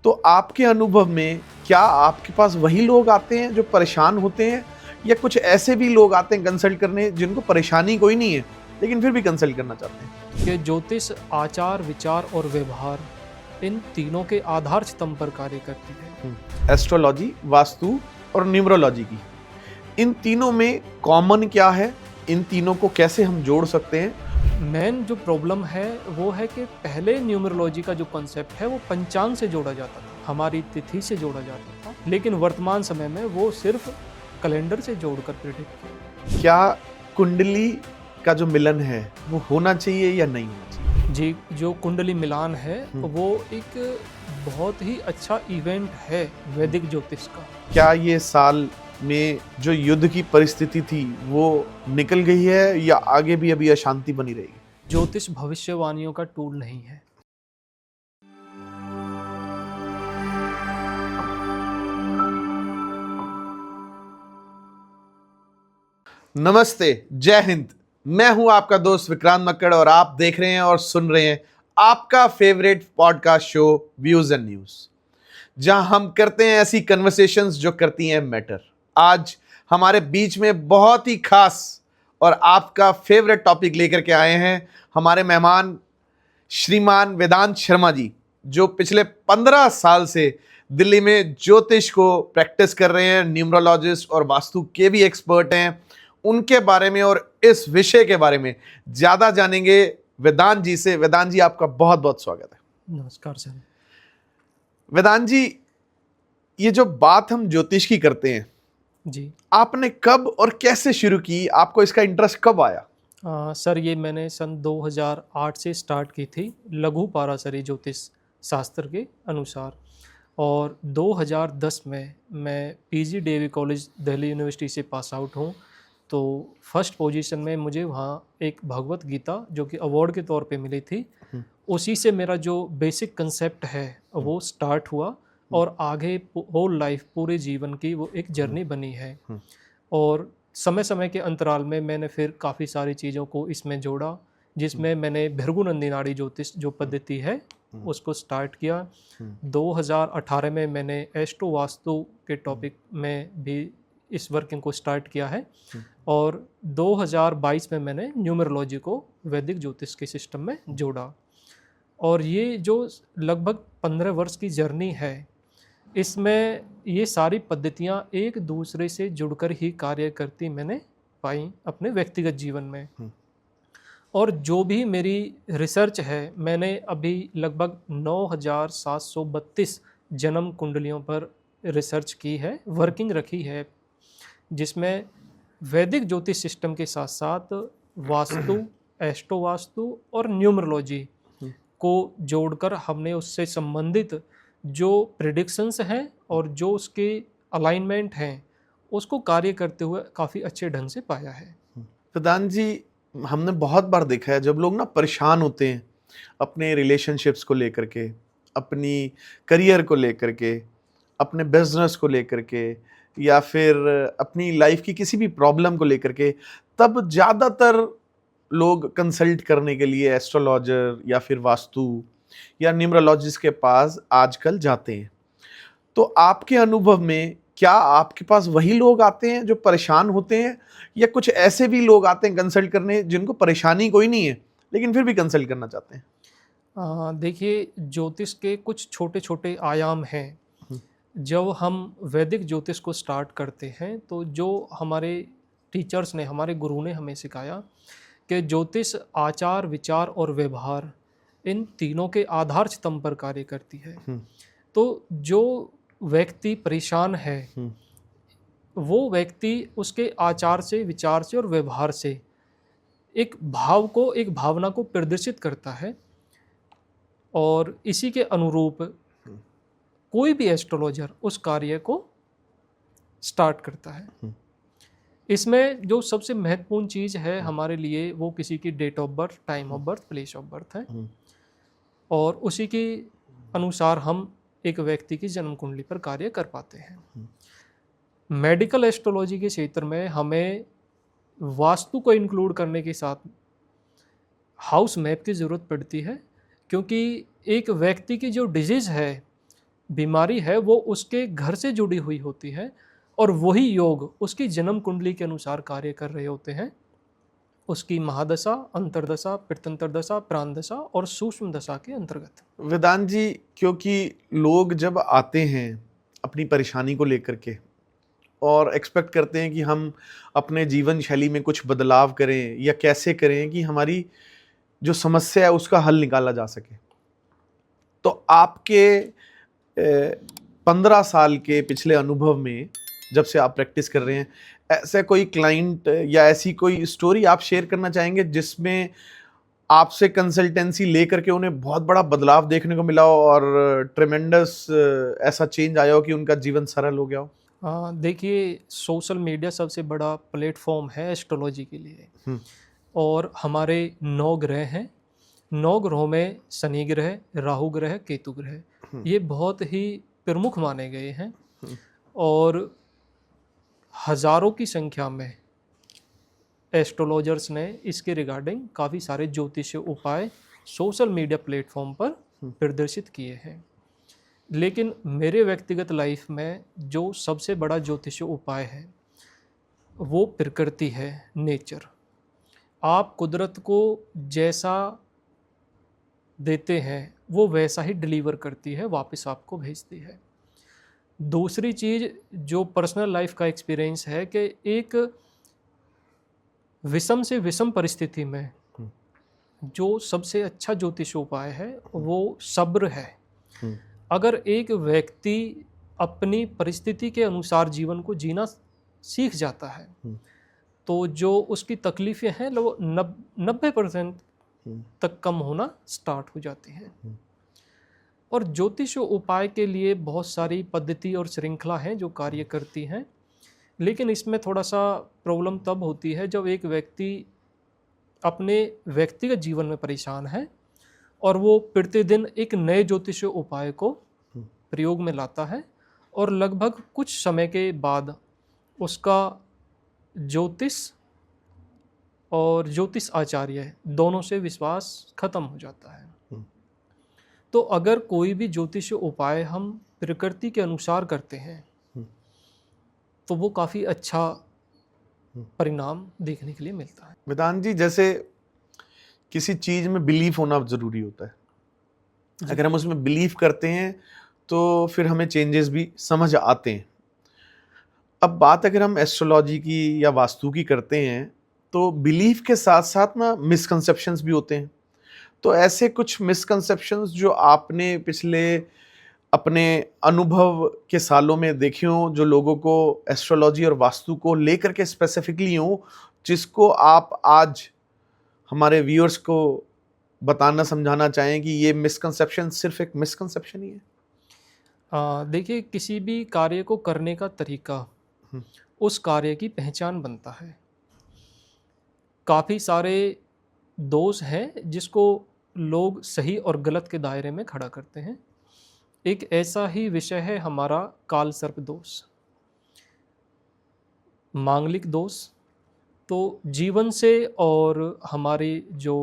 तो आपके अनुभव में क्या आपके पास वही लोग आते हैं जो परेशान होते हैं, या कुछ ऐसे भी लोग आते हैं कंसल्ट करने जिनको परेशानी कोई नहीं है लेकिन फिर भी कंसल्ट करना चाहते हैं? कि ज्योतिष आचार, विचार और व्यवहार इन तीनों के आधार स्तंभ पर कार्य करती है। एस्ट्रोलॉजी, वास्तु और न्यूमरोलॉजी की, इन तीनों में कॉमन क्या है? इन तीनों को कैसे हम जोड़ सकते हैं? मेन जो प्रॉब्लम है वो है कि पहले न्यूमरोलॉजी का जो कॉन्सेप्ट है वो पंचांग से जोड़ा जाता था, हमारी तिथि से जोड़ा जाता था, लेकिन वर्तमान समय में वो सिर्फ कैलेंडर से जोड़कर प्रेडिक्ट किया। क्या कुंडली का जो मिलन है वो होना चाहिए या नहीं होना चाहिए? जी, जो कुंडली मिलान है वो एक बहुत ही अच्छा इवेंट है वैदिक ज्योतिष का। क्या ये साल में जो युद्ध की परिस्थिति थी वो निकल गई है या आगे भी अभी अशांति बनी रहेगी? ज्योतिष भविष्यवाणियों का टूल नहीं है। नमस्ते, जय हिंद। मैं हूं आपका दोस्त विक्रांत मक्कड़ और आप देख रहे हैं और सुन रहे हैं आपका favourite podcast show views and news, जहां हम करते हैं ऐसी कन्वर्सेशंस जो करती हैं मैटर। आज हमारे बीच में बहुत ही खास और आपका फेवरेट टॉपिक लेकर के आए हैं हमारे मेहमान श्रीमान वेदांत शर्मा जी, जो पिछले 15 साल से दिल्ली में ज्योतिष को प्रैक्टिस कर रहे हैं, न्यूमरोलॉजिस्ट और वास्तु के भी एक्सपर्ट हैं। उनके बारे में और इस विषय के बारे में ज्यादा जानेंगे वेदांत जी से। वेदांत जी, आपका बहुत बहुत स्वागत है। नमस्कार सर। वेदांत जी, ये जो बात हम ज्योतिष की करते हैं जी आपने कब और कैसे शुरू की? आपको इसका इंटरेस्ट कब आया? सर, ये मैंने सन 2008 से स्टार्ट की थी लघु पाराशरी ज्योतिष शास्त्र के अनुसार, और 2010 में मैं PG DAV College Delhi University से पास आउट हूँ। तो फर्स्ट पोजीशन में मुझे वहाँ एक भगवत गीता जो कि अवार्ड के तौर पे मिली थी, उसी से मेरा जो बेसिक कंसेप्ट है वो स्टार्ट हुआ और आगे होल लाइफ, पूरे जीवन की वो एक जर्नी बनी है। और समय समय के अंतराल में मैंने फिर काफ़ी सारी चीज़ों को इसमें जोड़ा, जिसमें मैंने भृगुनंदी नाड़ी ज्योतिष जो पद्धति है उसको स्टार्ट किया। 2018 में मैंने एस्ट्रो वास्तु के टॉपिक में भी इस वर्किंग को स्टार्ट किया है, और 2022 में मैंने न्यूमरोलॉजी को वैदिक ज्योतिष के सिस्टम में जोड़ा। और ये जो लगभग 15 वर्ष की जर्नी है, इसमें ये सारी पद्धतियाँ एक दूसरे से जुड़कर ही कार्य करती मैंने पाई अपने व्यक्तिगत जीवन में। और जो भी मेरी रिसर्च है, मैंने अभी लगभग 9732 जन्म कुंडलियों पर रिसर्च की है, वर्किंग रखी है, जिसमें वैदिक ज्योतिष सिस्टम के साथ साथ वास्तु, एस्ट्रो वास्तु और न्यूमरोलॉजी को जोड़कर हमने उससे संबंधित जो प्रिडिक्शंस हैं और जो उसके अलाइनमेंट हैं उसको कार्य करते हुए काफ़ी अच्छे ढंग से पाया है। वेदांत जी, हमने बहुत बार देखा है जब लोग ना परेशान होते हैं अपने रिलेशनशिप्स को लेकर के, अपनी करियर को लेकर के, अपने बिजनेस को लेकर के, या फिर अपनी लाइफ की किसी भी प्रॉब्लम को लेकर के, तब ज़्यादातर लोग कंसल्ट करने के लिए एस्ट्रोलॉजर या फिर वास्तु या न्यूमरोलॉजिस्ट के पास आजकल जाते हैं। तो आपके अनुभव में क्या आपके पास वही लोग आते हैं जो परेशान होते हैं, या कुछ ऐसे भी लोग आते हैं कंसल्ट करने जिनको परेशानी कोई नहीं है लेकिन फिर भी कंसल्ट करना चाहते हैं? देखिए, ज्योतिष के कुछ छोटे छोटे आयाम हैं। जब हम वैदिक ज्योतिष को स्टार्ट करते हैं तो जो हमारे टीचर्स ने, हमारे गुरु ने हमें सिखाया कि ज्योतिष आचार, विचार और व्यवहार इन तीनों के आधार स्तंभ पर कार्य करती है। तो जो व्यक्ति परेशान है वो व्यक्ति उसके आचार से, विचार से और व्यवहार से एक भाव को, एक भावना को प्रदर्शित करता है, और इसी के अनुरूप कोई भी एस्ट्रोलॉजर उस कार्य को स्टार्ट करता है। इसमें जो सबसे महत्वपूर्ण चीज़ है हमारे लिए वो किसी की date of birth, time of birth, place of birth है, और उसी के अनुसार हम एक व्यक्ति की जन्म कुंडली पर कार्य कर पाते हैं। मेडिकल एस्ट्रोलॉजी के क्षेत्र में हमें वास्तु को इंक्लूड करने के साथ हाउस मैप की ज़रूरत पड़ती है, क्योंकि एक व्यक्ति की जो डिजीज़ है बीमारी है वो उसके घर से जुड़ी हुई होती है और वही योग उसकी जन्म कुंडली के अनुसार कार्य कर रहे होते हैं। उसकी महादशा, अंतर्दशा, पितृंतर दशा, प्राण दशा और सूक्ष्म दशा के अंतर्गत। वेदांत जी, क्योंकि लोग जब आते हैं अपनी परेशानी को लेकर के और एक्सपेक्ट करते हैं कि हम अपने जीवन शैली में कुछ बदलाव करें या कैसे करें कि हमारी जो समस्या है उसका हल निकाला जा सके, तो आपके 15 साल के पिछले अनुभव में जब से आप प्रैक्टिस कर रहे हैं, ऐसा कोई क्लाइंट या ऐसी कोई स्टोरी आप शेयर करना चाहेंगे जिसमें आपसे कंसल्टेंसी लेकर के उन्हें बहुत बड़ा बदलाव देखने को मिला हो और ट्रेमेंडस ऐसा चेंज आया हो कि उनका जीवन सरल हो गया हो? देखिए, सोशल मीडिया सबसे बड़ा प्लेटफॉर्म है एस्ट्रोलॉजी के लिए और हमारे 9 ग्रह हैं। 9 ग्रहों में शनि ग्रह, राहु ग्रह, केतु ग्रह ये बहुत ही प्रमुख माने गए हैं और हजारों की संख्या में एस्ट्रोलॉजर्स ने इसके रिगार्डिंग काफ़ी सारे ज्योतिषीय उपाय सोशल मीडिया प्लेटफॉर्म पर प्रदर्शित किए हैं। लेकिन मेरे व्यक्तिगत लाइफ में जो सबसे बड़ा ज्योतिषीय उपाय है वो प्रकृति है, नेचर। आप कुदरत को जैसा देते हैं वो वैसा ही डिलीवर करती है, वापस आपको भेजती है। दूसरी चीज़ जो पर्सनल लाइफ का एक्सपीरियंस है कि एक विषम से विषम परिस्थिति में जो सबसे अच्छा ज्योतिष उपाय है वो सब्र है। अगर एक व्यक्ति अपनी परिस्थिति के अनुसार जीवन को जीना सीख जाता है तो जो उसकी तकलीफ़ें हैं वो 90% तक कम होना स्टार्ट हो जाती हैं। और ज्योतिष उपाय के लिए बहुत सारी पद्धति और श्रृंखला हैं जो कार्य करती हैं, लेकिन इसमें थोड़ा सा प्रॉब्लम तब होती है जब एक व्यक्ति अपने व्यक्तिगत जीवन में परेशान है और वो प्रतिदिन एक नए ज्योतिष उपाय को प्रयोग में लाता है और लगभग कुछ समय के बाद उसका ज्योतिष और ज्योतिष आचार्य दोनों से विश्वास खत्म हो जाता है। तो अगर कोई भी ज्योतिष उपाय हम प्रकृति के अनुसार करते हैं तो वो काफ़ी अच्छा परिणाम देखने के लिए मिलता है। वेदांत जी, जैसे किसी चीज़ में बिलीफ होना जरूरी होता है, अगर हम उसमें बिलीव करते हैं तो फिर हमें चेंजेस भी समझ आते हैं। अब बात अगर हम एस्ट्रोलॉजी की या वास्तु की करते हैं तो बिलीफ के साथ साथ ना मिसकंसेप्शंस भी होते हैं। तो ऐसे कुछ मिसकंसेप्शंस जो आपने पिछले अपने अनुभव के सालों में देखे हों, जो लोगों को एस्ट्रोलॉजी और वास्तु को लेकर के स्पेसिफिकली हों, जिसको आप आज हमारे व्यूअर्स को बताना समझाना चाहें कि ये मिसकंसेप्शन सिर्फ एक मिसकंसेप्शन ही है? देखिए, किसी भी कार्य को करने का तरीका उस कार्य की पहचान बनता है। काफ़ी सारे दोष हैं जिसको लोग सही और गलत के दायरे में खड़ा करते हैं। एक ऐसा ही विषय है हमारा काल सर्प दोष, मांगलिक दोष। तो जीवन से और हमारी जो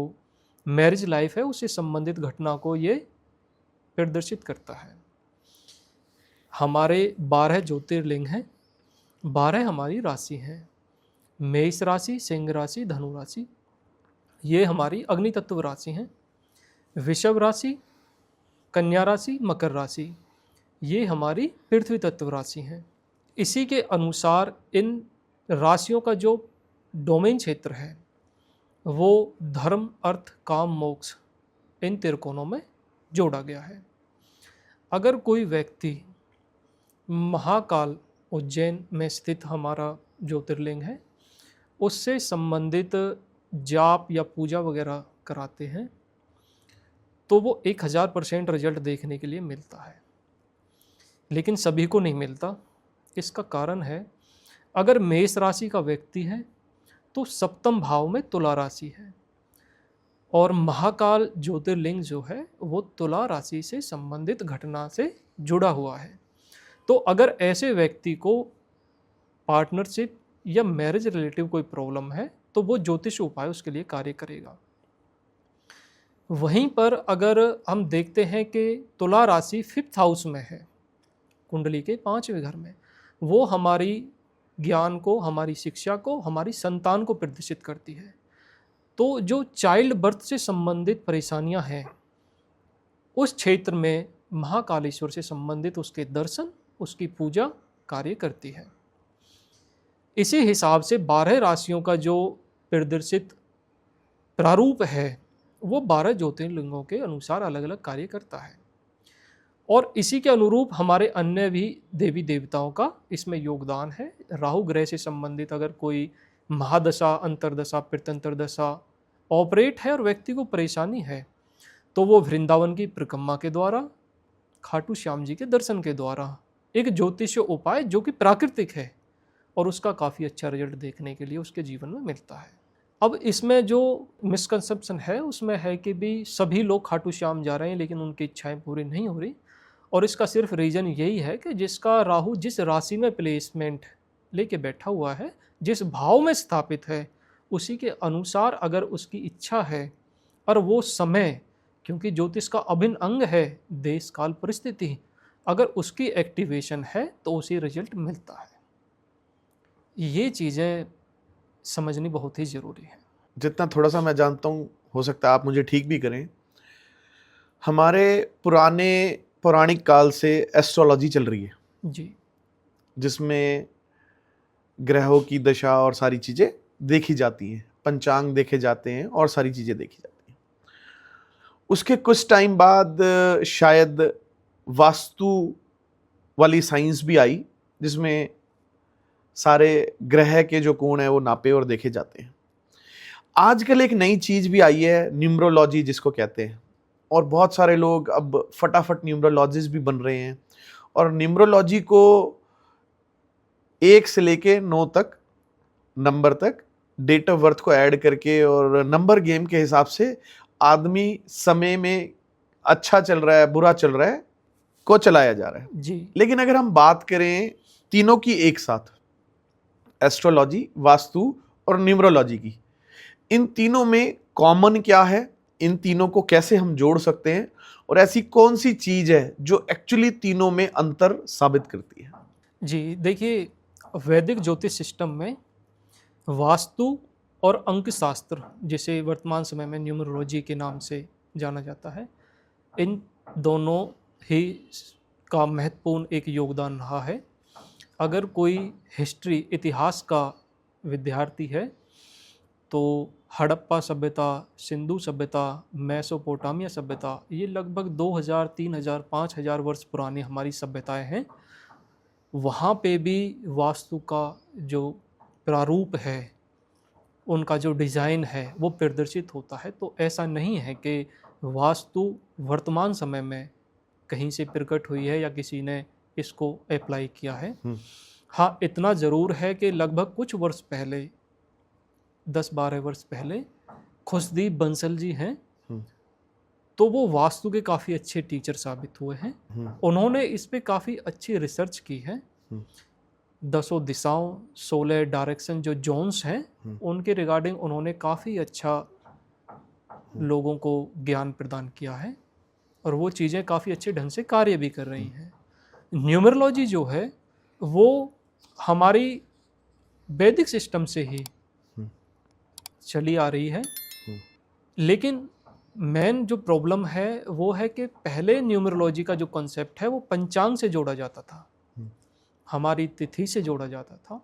मैरिज लाइफ है उससे संबंधित घटना को ये प्रदर्शित करता है। हमारे 12 ज्योतिर्लिंग हैं, 12 हमारी राशि हैं। मेष राशि, सिंह राशि, धनु राशि ये हमारी अग्नि तत्व राशि हैं। वृषभ राशि, कन्या राशि, मकर राशि ये हमारी पृथ्वी तत्व राशि हैं। इसी के अनुसार इन राशियों का जो डोमेन क्षेत्र है वो धर्म, अर्थ, काम, मोक्ष इन त्रिकोणों में जोड़ा गया है। अगर कोई व्यक्ति महाकाल उज्जैन में स्थित हमारा ज्योतिर्लिंग है उससे संबंधित जाप या पूजा वगैरह कराते हैं तो वो 1000% रिजल्ट देखने के लिए मिलता है, लेकिन सभी को नहीं मिलता। इसका कारण है, अगर मेष राशि का व्यक्ति है तो सप्तम भाव में तुला राशि है और महाकाल ज्योतिर्लिंग जो है वो तुला राशि से संबंधित घटना से जुड़ा हुआ है। तो अगर ऐसे व्यक्ति को पार्टनरशिप या मैरिज रिलेटिव कोई प्रॉब्लम है तो वो ज्योतिष उपाय उसके लिए कार्य करेगा। वहीं पर अगर हम देखते हैं कि तुला राशि 5th हाउस में है कुंडली के 5वें घर में, वो हमारी ज्ञान को, हमारी शिक्षा को, हमारी संतान को प्रदर्शित करती है। तो जो चाइल्ड बर्थ से संबंधित परेशानियां हैं, उस क्षेत्र में महाकालेश्वर से संबंधित उसके दर्शन, उसकी पूजा कार्य करती है। इसी हिसाब से 12 राशियों का जो प्रदर्शित प्रारूप है वो 12 ज्योतिर्लिंगों के अनुसार अलग अलग कार्य करता है, और इसी के अनुरूप हमारे अन्य भी देवी देवताओं का इसमें योगदान है। राहु ग्रह से संबंधित अगर कोई महादशा, अंतरदशा, प्रत्यंतर दशा ऑपरेट है और व्यक्ति को परेशानी है, तो वो वृंदावन की परिक्रमा के द्वारा, खाटू श्याम जी के दर्शन के द्वारा, एक ज्योतिष उपाय जो कि प्राकृतिक है और उसका काफ़ी अच्छा रिजल्ट देखने के लिए उसके जीवन में मिलता है। अब इसमें जो मिसकंसेप्शन है उसमें है कि भी सभी लोग खाटू श्याम जा रहे हैं लेकिन उनकी इच्छाएं पूरी नहीं हो रही, और इसका सिर्फ रीज़न यही है कि जिसका राहु जिस राशि में प्लेसमेंट लेके बैठा हुआ है, जिस भाव में स्थापित है, उसी के अनुसार अगर उसकी इच्छा है और वो समय, क्योंकि ज्योतिष का अभिन्न अंग है देश काल परिस्थिति, अगर उसकी एक्टिवेशन है तो उसी रिजल्ट मिलता है। ये चीज़ें समझनी बहुत ही ज़रूरी है। जितना थोड़ा सा मैं जानता हूँ, हो सकता है आप मुझे ठीक भी करें, हमारे पौराणिक काल से एस्ट्रोलॉजी चल रही है जी, जिसमें ग्रहों की दशा और सारी चीज़ें देखी जाती हैं, पंचांग देखे जाते हैं और सारी चीज़ें देखी जाती हैं। उसके कुछ टाइम बाद शायद वास्तु वाली साइंस भी आई, जिसमें सारे ग्रह के जो कोण है वो नापे और देखे जाते हैं। आजकल एक नई चीज़ भी आई है, न्यूमरोलॉजी जिसको कहते हैं, और बहुत सारे लोग अब फटाफट न्यूमरोलॉजिस्ट भी बन रहे हैं, और न्यूमरोलॉजी को 1 से लेके 9 तक नंबर तक डेट ऑफ बर्थ को ऐड करके और नंबर गेम के हिसाब से आदमी समय में अच्छा चल रहा है, बुरा चल रहा है को चलाया जा रहा है जी। लेकिन अगर हम बात करें तीनों की एक साथ, एस्ट्रोलॉजी, वास्तु और न्यूमरोलॉजी की, इन तीनों में कॉमन क्या है, इन तीनों को कैसे हम जोड़ सकते हैं, और ऐसी कौन सी चीज है जो एक्चुअली तीनों में अंतर साबित करती है? जी, देखिए, वैदिक ज्योतिष सिस्टम में वास्तु और अंक शास्त्र, जिसे वर्तमान समय में न्यूमरोलॉजी के नाम से जाना जाता है, इन दोनों ही का महत्वपूर्ण एक योगदान रहा है। अगर कोई हिस्ट्री, इतिहास का विद्यार्थी है तो हड़प्पा सभ्यता, सिंधु सभ्यता, मेसोपोटामिया सभ्यता, ये लगभग 2000, 3000, 5000 वर्ष पुरानी हमारी सभ्यताएं हैं। वहाँ पे भी वास्तु का जो प्रारूप है, उनका जो डिज़ाइन है वो प्रदर्शित होता है। तो ऐसा नहीं है कि वास्तु वर्तमान समय में कहीं से प्रकट हुई है या किसी ने इसको अप्लाई किया है। हाँ, इतना ज़रूर है कि लगभग कुछ वर्ष पहले, 10-12 वर्ष पहले, खुशदीप बंसल जी हैं, तो वो वास्तु के काफ़ी अच्छे टीचर साबित हुए हैं। उन्होंने इस पे काफ़ी अच्छी रिसर्च की है। 10 दिशाओं, 16 डायरेक्शन जो जोन्स हैं, उनके रिगार्डिंग उन्होंने काफ़ी अच्छा लोगों को ज्ञान प्रदान किया है, और वो चीज़ें काफ़ी अच्छे ढंग से कार्य भी कर रही हैं। न्यूमरोलॉजी जो है वो हमारी वैदिक सिस्टम से ही चली आ रही है, लेकिन मेन जो प्रॉब्लम है वो है कि पहले न्यूमरोलॉजी का जो कॉन्सेप्ट है वो पंचांग से जोड़ा जाता था, हमारी तिथि से जोड़ा जाता था,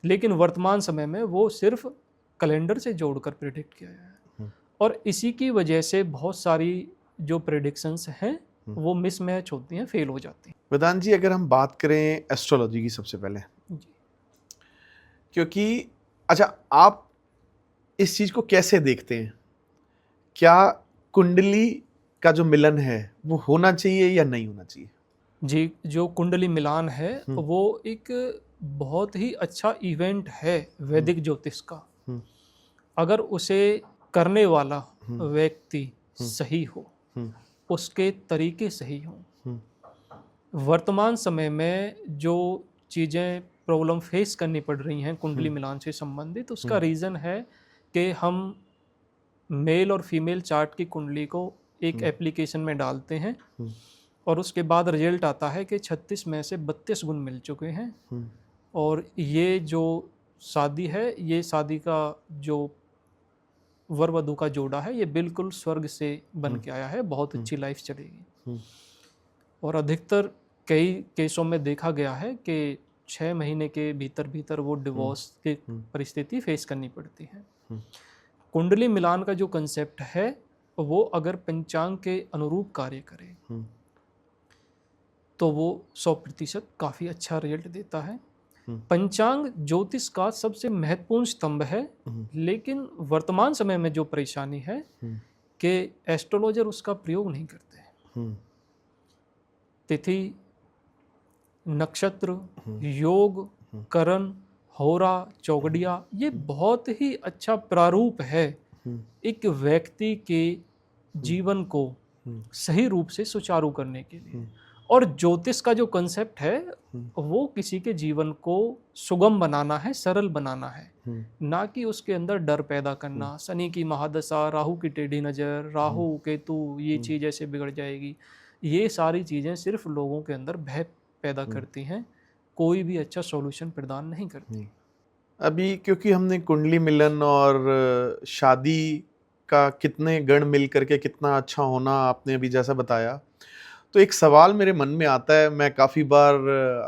लेकिन वर्तमान समय में वो सिर्फ कैलेंडर से जोड़कर प्रेडिक्ट किया गया है, और इसी की वजह से बहुत सारी जो प्रेडिक्शंस हैं वो मिसमैच होती हैं, फेल हो जाती हैं। वेदांत जी, अगर हम बात करें एस्ट्रोलॉजी की सबसे पहले, क्योंकि अच्छा, आप इस चीज़ को कैसे देखते हैं? क्या कुंडली का जो मिलन है वो होना चाहिए या नहीं होना चाहिए? जी, जो कुंडली मिलान है वो एक बहुत ही अच्छा इवेंट है वैदिक ज्योतिष का, अगर उसे करने वाला व्यक्ति सही हो, उसके तरीके सही हों। वर्तमान समय में जो चीज़ें प्रॉब्लम फेस करनी पड़ रही हैं कुंडली मिलान से संबंधित, उसका रीज़न है कि हम मेल और फीमेल चार्ट की कुंडली को एक एप्लीकेशन में डालते हैं, और उसके बाद रिजल्ट आता है कि 36 में से 32 गुण मिल चुके हैं। और ये जो शादी है, ये शादी का जो वर वधू का जोड़ा है, ये बिल्कुल स्वर्ग से बन के आया है, बहुत अच्छी लाइफ चलेगी। और अधिकतर कई केसों में देखा गया है कि 6 महीने के भीतर भीतर वो डिवोर्स की परिस्थिति फेस करनी पड़ती है। कुंडली मिलान का जो कंसेप्ट है, वो अगर पंचांग के अनुरूप कार्य करे तो वो 100% काफ़ी अच्छा रिजल्ट देता है। पंचांग ज्योतिष का सबसे महत्वपूर्ण स्तंभ है, लेकिन वर्तमान समय में जो परेशानी है कि एस्ट्रोलॉजर उसका प्रयोग नहीं करते। तिथि, नक्षत्र, योग, करण, होरा, चौगड़िया, ये बहुत ही अच्छा प्रारूप है एक व्यक्ति के जीवन को सही रूप से सुचारू करने के लिए। और ज्योतिष का जो कंसेप्ट है, वो किसी के जीवन को सुगम बनाना है, सरल बनाना है, ना कि उसके अंदर डर पैदा करना। शनि की महादशा, राहु की टेढ़ी नज़र, राहु केतु, ये चीज़ ऐसे बिगड़ जाएगी, ये सारी चीज़ें सिर्फ लोगों के अंदर भय पैदा करती हैं, कोई भी अच्छा सॉल्यूशन प्रदान नहीं करती। अभी क्योंकि हमने कुंडली मिलन और शादी का कितने गण मिल करके कितना अच्छा होना आपने अभी जैसा बताया, तो एक सवाल मेरे मन में आता है। मैं काफ़ी बार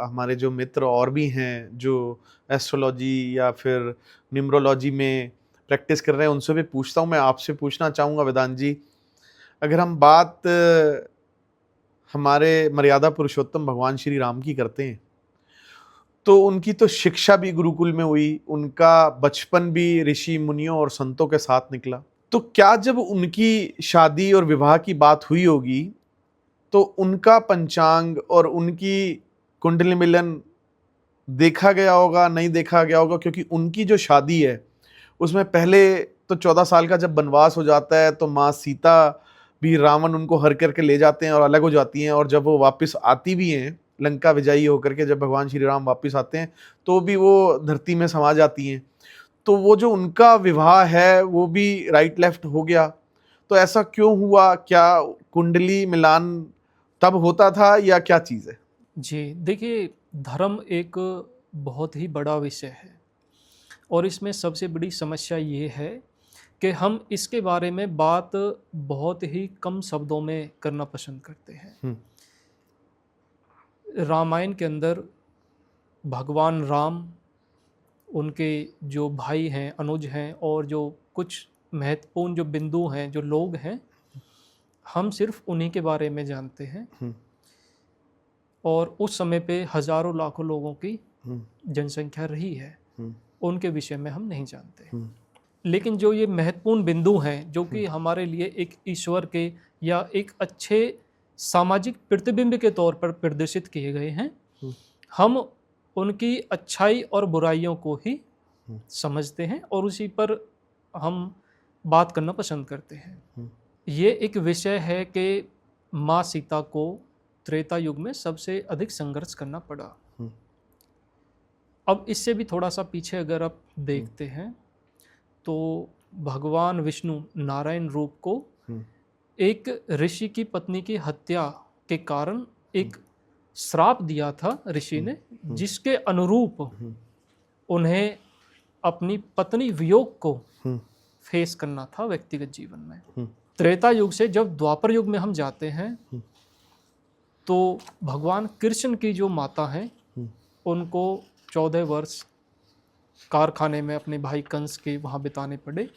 हमारे जो मित्र और भी हैं जो एस्ट्रोलॉजी या फिर न्यूमरोलॉजी में प्रैक्टिस कर रहे हैं, उनसे भी पूछता हूँ। मैं आपसे पूछना चाहूँगा वेदांत जी, अगर हम बात हमारे मर्यादा पुरुषोत्तम भगवान श्री राम की करते हैं, तो उनकी तो शिक्षा भी गुरुकुल में हुई, उनका बचपन भी ऋषि मुनियों और संतों के साथ निकला। तो क्या जब उनकी शादी और विवाह की बात हुई होगी, तो उनका पंचांग और उनकी कुंडली मिलन देखा गया होगा, नहीं देखा गया होगा? क्योंकि उनकी जो शादी है उसमें पहले तो 14 साल का जब वनवास हो जाता है, तो माँ सीता भी, रावण उनको हर करके ले जाते हैं और अलग हो जाती हैं, और जब वो वापस आती भी हैं लंका विजयी होकर के, जब भगवान श्री राम वापस आते हैं, तो भी वो धरती में समा जाती हैं। तो वो जो उनका विवाह है वो भी राइट लेफ्ट हो गया, तो ऐसा क्यों हुआ? क्या कुंडली मिलान तब होता था या क्या चीज़ है? जी, देखिए, धर्म एक बहुत ही बड़ा विषय है, और इसमें सबसे बड़ी समस्या ये है कि हम इसके बारे में बात बहुत ही कम शब्दों में करना पसंद करते हैं। रामायण के अंदर भगवान राम, उनके जो भाई हैं, अनुज हैं, और जो कुछ महत्वपूर्ण जो बिंदु हैं, जो लोग हैं, हम सिर्फ उन्हीं के बारे में जानते हैं। और उस समय पे हजारों लाखों लोगों की जनसंख्या रही है, उनके विषय में हम नहीं जानते। लेकिन जो ये महत्वपूर्ण बिंदु हैं, जो कि हमारे लिए एक ईश्वर के या एक अच्छे सामाजिक प्रतिबिंब के तौर पर प्रदर्शित किए गए हैं, हम उनकी अच्छाई और बुराइयों को ही समझते हैं और उसी पर हम बात करना पसंद करते हैं। ये एक विषय है कि माँ सीता को त्रेता युग में सबसे अधिक संघर्ष करना पड़ा। अब इससे भी थोड़ा सा पीछे अगर आप देखते हैं, तो भगवान विष्णु नारायण रूप को एक ऋषि की पत्नी की हत्या के कारण एक श्राप दिया था ऋषि ने, जिसके अनुरूप उन्हें अपनी पत्नी वियोग को फेस करना था व्यक्तिगत जीवन में। त्रेता युग से जब द्वापर युग में हम जाते हैं, तो भगवान कृष्ण की जो माता हैं, उनको 14 वर्ष कारखाने में अपने भाई कंस के वहाँ बिताने पड़े।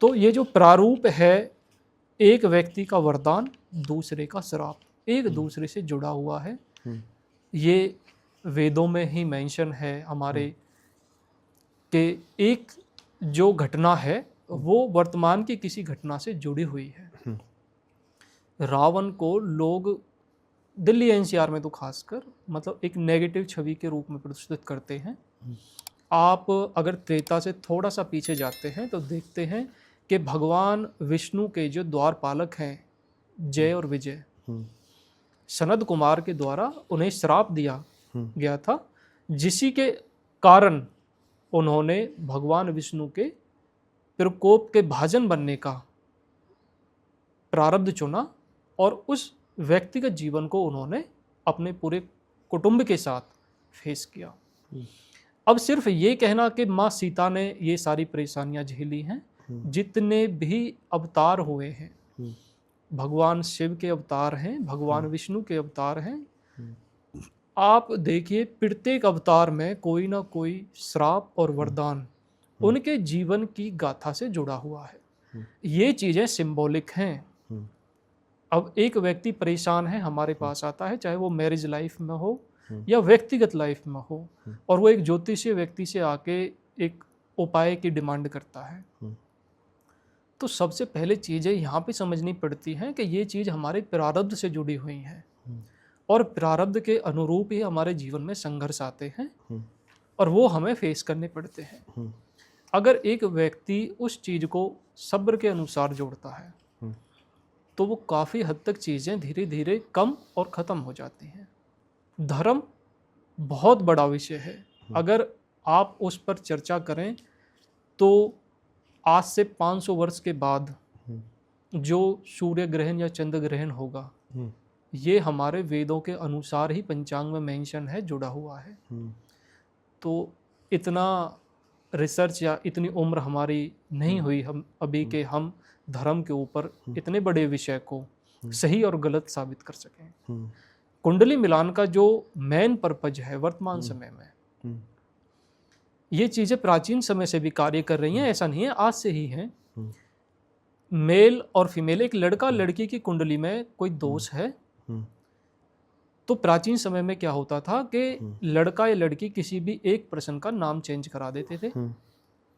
तो ये जो प्रारूप है, एक व्यक्ति का वरदान, दूसरे का श्राप, एक दूसरे से जुड़ा हुआ है। ये वेदों में ही मेंशन है हमारे कि एक जो घटना है वो वर्तमान की किसी घटना से जुड़ी हुई है। रावण को लोग दिल्ली एनसीआर में तो खासकर मतलब एक नेगेटिव छवि के रूप में प्रस्तुत करते हैं। आप अगर त्रेता से थोड़ा सा पीछे जाते हैं तो देखते हैं कि भगवान विष्णु के जो द्वारपालक हैं जय और विजय, सनद कुमार के द्वारा उन्हें श्राप दिया गया था, जिसी के कारण उन्होंने भगवान विष्णु के प्रकोप के भाजन बनने का प्रारब्ध चुना और उस व्यक्तिगत जीवन को उन्होंने अपने पूरे कुटुंब के साथ फेस किया। अब सिर्फ ये कहना कि माँ सीता ने ये सारी परेशानियां झेली हैं, जितने भी अवतार हुए हैं, भगवान शिव के अवतार हैं, भगवान विष्णु के अवतार हैं, आप देखिए प्रत्येक अवतार में कोई ना कोई श्राप और वरदान उनके जीवन की गाथा से जुड़ा हुआ है। ये चीजें सिंबॉलिक हैं। अब एक व्यक्ति परेशान है, हमारे पास आता है, चाहे वो मैरिज लाइफ में हो या व्यक्तिगत लाइफ में हो, और वो एक ज्योतिषीय व्यक्ति से आके एक उपाय की डिमांड करता है, तो सबसे पहले चीज़ें यहाँ पे समझनी पड़ती हैं कि ये चीज़ हमारे प्रारब्ध से जुड़ी हुई हैं, और प्रारब्ध के अनुरूप ही हमारे जीवन में संघर्ष आते हैं और वो हमें फेस करने पड़ते हैं। अगर एक व्यक्ति उस चीज़ को सब्र के अनुसार जोड़ता है तो वो काफ़ी हद तक चीज़ें धीरे धीरे कम और ख़त्म हो जाती हैं। धर्म बहुत बड़ा विषय है, अगर आप उस पर चर्चा करें तो आज से 500 वर्ष के बाद जो सूर्य ग्रहण या चंद्र ग्रहण होगा, ये हमारे वेदों के अनुसार ही पंचांग में मेंशन है, जुड़ा हुआ है। तो इतना रिसर्च या इतनी उम्र हमारी नहीं हुई हम अभी के हम धर्म के ऊपर इतने बड़े विषय को सही और गलत साबित कर सकें। कुंडली मिलान का जो मेन पर्पज है वर्तमान समय में, ये चीज़ें प्राचीन समय से भी कार्य कर रही हैं, ऐसा नहीं है आज से ही है। मेल और फीमेल, एक लड़का लड़की की कुंडली में कोई दोष है तो प्राचीन समय में क्या होता था कि लड़का या लड़की किसी भी एक पर्सन का नाम चेंज करा देते थे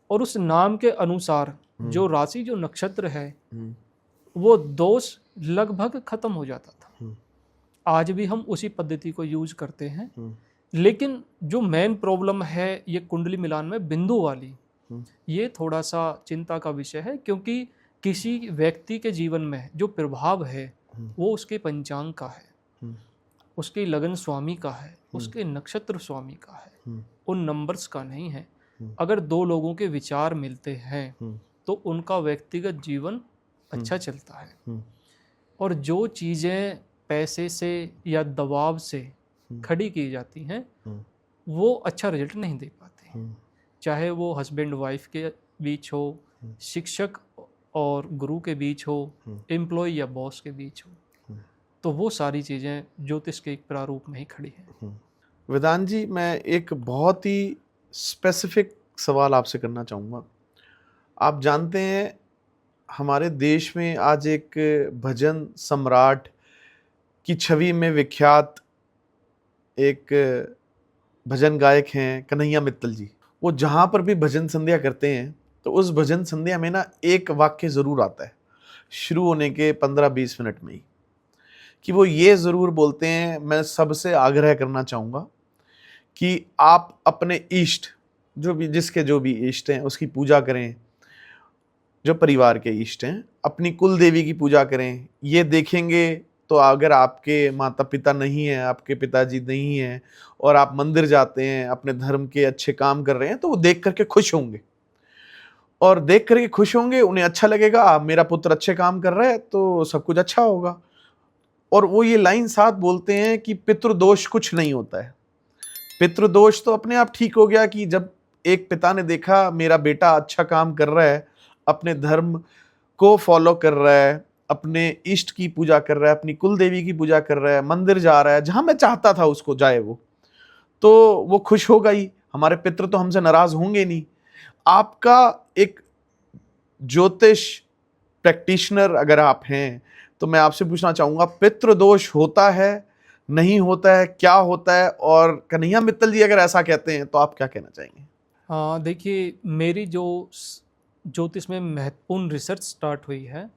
और उस नाम के अनुसार जो राशि जो नक्षत्र है वो दोष लगभग खत्म हो जाता था। आज भी हम उसी पद्धति को यूज करते हैं, लेकिन जो मेन प्रॉब्लम है ये कुंडली मिलान में बिंदु वाली, ये थोड़ा सा चिंता का विषय है, क्योंकि किसी व्यक्ति के जीवन में जो प्रभाव है वो उसके पंचांग का है, उसके लगन स्वामी का है, उसके नक्षत्र स्वामी का है, उन नंबर्स का नहीं है। अगर दो लोगों के विचार मिलते हैं तो उनका व्यक्तिगत जीवन अच्छा चलता है, और जो चीज़ें पैसे से या दबाव से खड़ी की जाती हैं वो अच्छा रिजल्ट नहीं दे पाते, चाहे वो हस्बैंड वाइफ के बीच हो, शिक्षक और गुरु के बीच हो, एम्प्लॉय या बॉस के बीच हो, तो वो सारी चीज़ें ज्योतिष के एक प्रारूप में ही खड़ी हैं। वेदांत जी, मैं एक बहुत ही स्पेसिफिक सवाल आपसे करना चाहूँगा। आप जानते हैं हमारे देश में आज एक भजन सम्राट की छवि में विख्यात एक भजन गायक हैं कन्हैया मित्तल जी। वो जहाँ पर भी भजन संध्या करते हैं तो उस भजन संध्या में ना एक वाक्य ज़रूर आता है शुरू होने के 15-20 मिनट में ही, कि वो ये ज़रूर बोलते हैं, मैं सबसे आग्रह करना चाहूँगा कि आप अपने इष्ट जो भी जिसके जो भी इष्ट हैं उसकी पूजा करें, जो परिवार के इष्ट हैं अपनी कुल देवी की पूजा करें। ये देखेंगे तो अगर आपके माता पिता नहीं हैं, आपके पिताजी नहीं हैं और आप मंदिर जाते हैं, अपने धर्म के अच्छे काम कर रहे हैं, तो वो देख करके खुश होंगे, और देख करके खुश होंगे, उन्हें अच्छा लगेगा मेरा पुत्र अच्छे काम कर रहा है तो सब कुछ अच्छा होगा। और वो ये लाइन साथ बोलते हैं कि पितृदोष कुछ नहीं होता है। पितृदोष तो अपने आप ठीक हो गया कि जब एक पिता ने देखा मेरा बेटा अच्छा काम कर रहा है, अपने धर्म को फॉलो कर रहा है, अपने इष्ट की पूजा कर रहा है, अपनी कुल देवी की पूजा कर रहा है, मंदिर जा रहा है जहां मैं चाहता था उसको जाए, वो वो खुश होगा ही, हमारे पितृ तो हमसे नाराज होंगे नहीं। आपका एक ज्योतिष प्रैक्टिशनर अगर आप हैं तो मैं आपसे पूछना चाहूंगा, पितृदोष होता है, नहीं होता है, क्या होता है? और कन्हैया मित्तल जी अगर ऐसा कहते हैं तो आप क्या कहना चाहेंगे? देखिए, मेरी जो ज्योतिष में महत्वपूर्ण रिसर्च स्टार्ट हुई है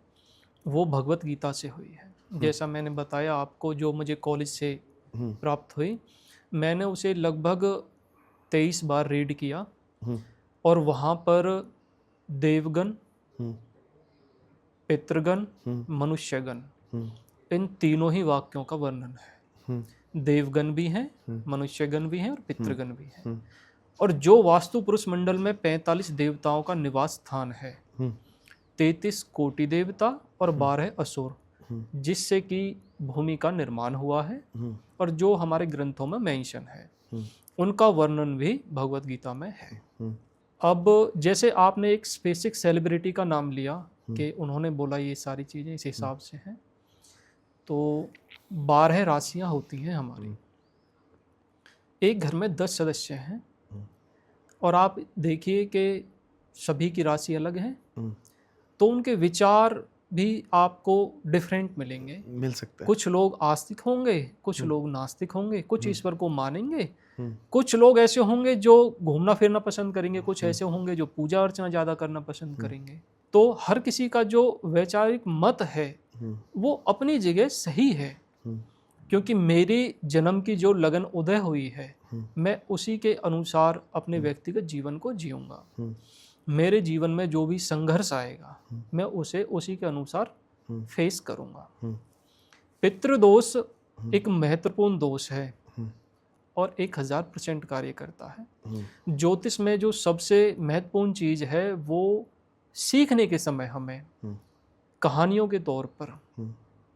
वो भगवत गीता से हुई है। जैसा मैंने बताया आपको, जो मुझे कॉलेज से प्राप्त हुई, मैंने उसे लगभग 23 बार रीड किया और वहाँ पर देवगण, पितृगण, मनुष्यगण, इन तीनों ही वाक्यों का वर्णन है। देवगण भी हैं, मनुष्यगण भी हैं और पितृगण भी हैं। और जो वास्तु पुरुष मंडल में 45 देवताओं का निवास स्थान है, 33 कोटि देवता और 12 असुर, जिससे कि भूमि का निर्माण हुआ है और जो हमारे ग्रंथों में मेंशन है उनका वर्णन भी भगवत गीता में है। अब जैसे आपने एक स्पेसिफिक सेलिब्रिटी का नाम लिया कि उन्होंने बोला ये सारी चीज़ें इस हिसाब से हैं, तो 12 राशियां होती हैं हमारी। एक घर में 10 सदस्य हैं और आप देखिए कि सभी की राशि अलग है, तो उनके विचार भी आपको डिफरेंट मिलेंगे। मिल सकता है। कुछ लोग आस्तिक होंगे, कुछ लोग नास्तिक होंगे, कुछ ईश्वर को मानेंगे, कुछ लोग ऐसे होंगे जो घूमना फिरना पसंद करेंगे, कुछ ऐसे होंगे जो पूजा अर्चना ज़्यादा करना पसंद करेंगे। तो हर किसी का जो वैचारिक मत है वो अपनी जगह सही है, क्योंकि मेरी जन्म की जो लगन उदय हुई है मैं उसी के अनुसार अपने व्यक्तिगत जीवन को जीऊँगा। मेरे जीवन में जो भी संघर्ष आएगा मैं उसे उसी के अनुसार फेस करूँगा। पितृदोष एक महत्वपूर्ण दोष है और 1000% कार्य करता है। ज्योतिष में जो सबसे महत्वपूर्ण चीज़ है वो सीखने के समय हमें कहानियों के तौर पर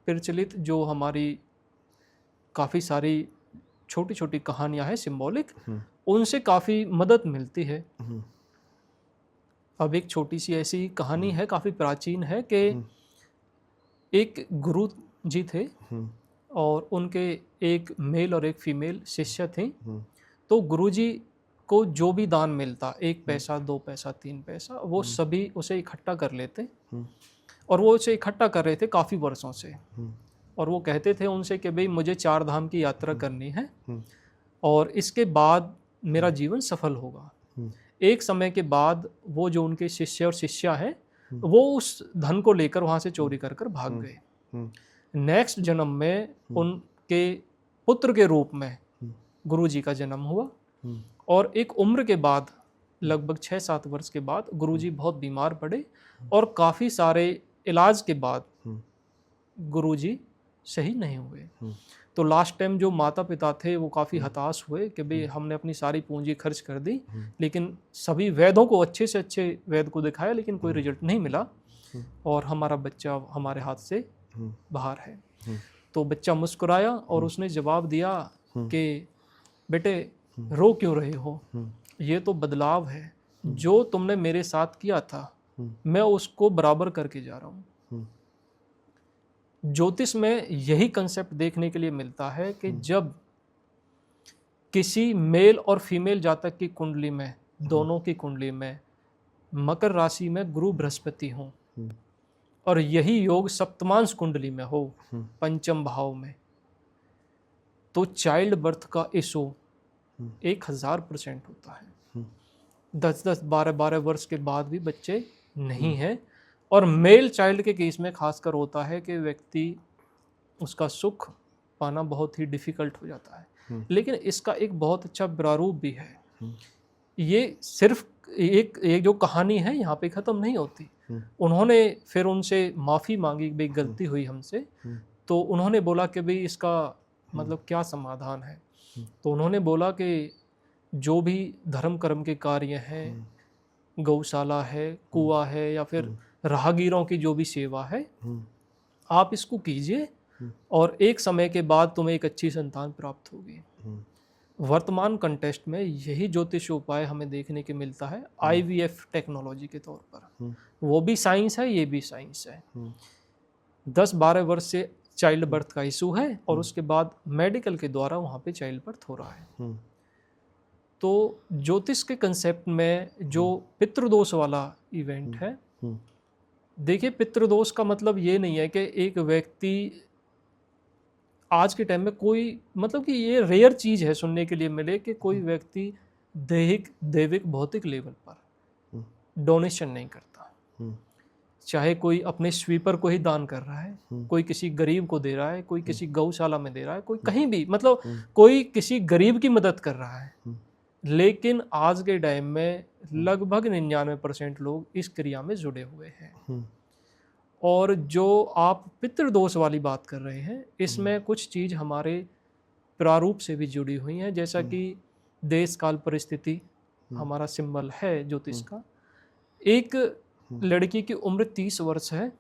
प्रचलित जो हमारी काफ़ी सारी छोटी छोटी कहानियाँ हैं सिंबॉलिक, उनसे काफ़ी मदद मिलती है। अब एक छोटी सी ऐसी कहानी है, काफ़ी प्राचीन है, कि एक गुरु जी थे और उनके एक मेल और एक फीमेल शिष्य थे। तो गुरुजी को जो भी दान मिलता, 1 पैसा 2 पैसा 3 पैसा, वो सभी उसे इकट्ठा कर लेते और वो उसे इकट्ठा कर रहे थे काफ़ी वर्षों से। और वो कहते थे उनसे कि भाई मुझे 4 धाम की यात्रा करनी है और इसके बाद मेरा जीवन सफल होगा। एक समय के बाद वो जो उनके शिष्य और शिष्या हैं वो उस धन को लेकर वहाँ से चोरी कर कर भाग गए। नेक्स्ट जन्म में उनके पुत्र के रूप में गुरुजी का जन्म हुआ और एक उम्र के बाद लगभग 6-7 वर्ष के बाद गुरुजी बहुत बीमार पड़े और काफ़ी सारे इलाज के बाद गुरुजी सही नहीं हुए। तो लास्ट टाइम जो माता पिता थे वो काफ़ी हताश हुए कि भाई हमने अपनी सारी पूंजी खर्च कर दी, लेकिन सभी वैद्यों को अच्छे से अच्छे वैद्य को दिखाया लेकिन कोई रिजल्ट नहीं मिला और हमारा बच्चा हमारे हाथ से बाहर है। तो बच्चा मुस्कुराया और उसने जवाब दिया कि बेटे रो क्यों रहे हो, ये तो बदलाव है, जो तुमने मेरे साथ किया था मैं उसको बराबर करके जा रहा हूँ। ज्योतिष में यही कंसेप्ट देखने के लिए मिलता है कि जब किसी मेल और फीमेल जातक की कुंडली में, दोनों की कुंडली में मकर राशि में गुरु बृहस्पति हों और यही योग सप्तमांश कुंडली में हो पंचम भाव में, तो चाइल्ड बर्थ का इशू 1000% होता है। 10-10, 12-12 वर्ष के बाद भी बच्चे नहीं हैं। और मेल चाइल्ड के केस में खासकर होता है कि व्यक्ति उसका सुख पाना बहुत ही डिफ़िकल्ट हो जाता है। लेकिन इसका एक बहुत अच्छा प्रारूप भी है। ये सिर्फ एक जो कहानी है यहाँ पे ख़त्म नहीं होती। उन्होंने फिर उनसे माफ़ी मांगी, भाई गलती हुई हमसे, तो उन्होंने बोला कि भाई इसका मतलब क्या समाधान है। तो उन्होंने बोला कि जो भी धर्म कर्म के कार्य हैं, गौशाला है, कुआं है या फिर राहगीरों की जो भी सेवा है, आप इसको कीजिए और एक समय के बाद तुम्हें एक अच्छी संतान प्राप्त होगी। वर्तमान कंटेस्ट में यही ज्योतिष उपाय हमें देखने के मिलता है IVF टेक्नोलॉजी के तौर पर। वो भी साइंस है, ये भी साइंस है। 10-12 वर्ष से चाइल्ड बर्थ का इशू है और उसके बाद मेडिकल के द्वारा वहाँ पे चाइल्ड बर्थ हो रहा है। तो ज्योतिष के कंसेप्ट में जो पितृदोष वाला इवेंट है, देखिए पितृदोष का मतलब ये नहीं है कि एक व्यक्ति आज के टाइम में कोई, मतलब कि ये रेयर चीज़ है सुनने के लिए मिले कि कोई व्यक्ति दैविक भौतिक लेवल पर डोनेशन नहीं करता। चाहे कोई अपने स्वीपर को ही दान कर रहा है, कोई किसी गरीब को दे रहा है, कोई किसी गौशाला में दे रहा है, कोई कहीं भी, मतलब कोई किसी गरीब की मदद कर रहा है। लेकिन आज के टाइम में लगभग 99% लोग इस क्रिया में जुड़े हुए हैं। और जो आप पितृदोष वाली बात कर रहे हैं, इसमें कुछ चीज़ हमारे प्रारूप से भी जुड़ी हुई हैं, जैसा कि देश काल परिस्थिति हमारा सिंबल है ज्योतिष का। एक लड़की की उम्र 30 वर्ष है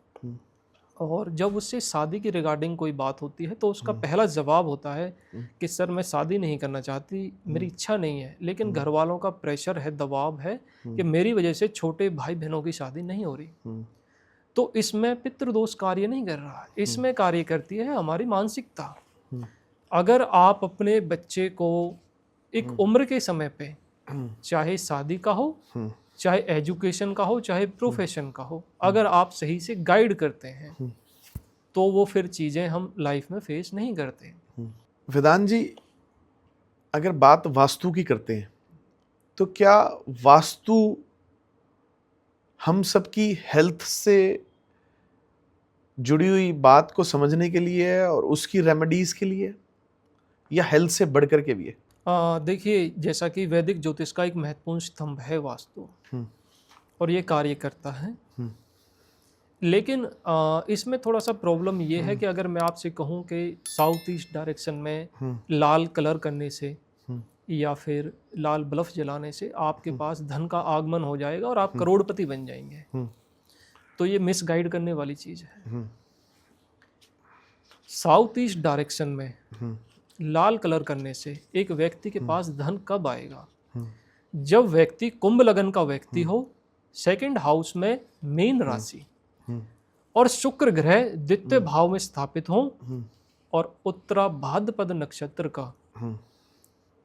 और जब उससे शादी की रिगार्डिंग कोई बात होती है तो उसका पहला जवाब होता है कि सर मैं शादी नहीं करना चाहती, मेरी इच्छा नहीं है, लेकिन घर वालों का प्रेशर है, दबाव है कि मेरी वजह से छोटे भाई बहनों की शादी नहीं हो रही। तो इसमें पितृदोष कार्य नहीं कर रहा, इसमें कार्य करती है हमारी मानसिकता। अगर आप अपने बच्चे को एक उम्र के समय पे, चाहे शादी का हो, चाहे एजुकेशन का हो, चाहे प्रोफेशन का हो, अगर आप सही से गाइड करते हैं तो वो फिर चीज़ें हम लाइफ में फेस नहीं करते। वेदांत जी, अगर बात वास्तु की करते हैं तो क्या वास्तु हम सबकी हेल्थ से जुड़ी हुई बात को समझने के लिए है और उसकी रेमेडीज के लिए, या हेल्थ से बढ़कर के भी है? देखिए, जैसा कि वैदिक ज्योतिष का एक महत्वपूर्ण स्तंभ है वास्तु, और ये कार्य करता है। लेकिन इसमें थोड़ा सा प्रॉब्लम ये है कि अगर मैं आपसे कहूँ कि साउथ ईस्ट डायरेक्शन में लाल कलर करने से या फिर लाल बल्ब जलाने से आपके पास धन का आगमन हो जाएगा और आप करोड़पति बन जाएंगे, तो ये मिसगाइड करने वाली चीज़ है। साउथ ईस्ट डायरेक्शन में लाल कलर करने से एक व्यक्ति के पास धन कब आएगा? जब व्यक्ति कुंभ लगन का व्यक्ति हो, सेकंड हाउस में मीन राशि और शुक्र ग्रह द्वितीय भाव में स्थापित हो और उत्तरा भाद्रपद नक्षत्र का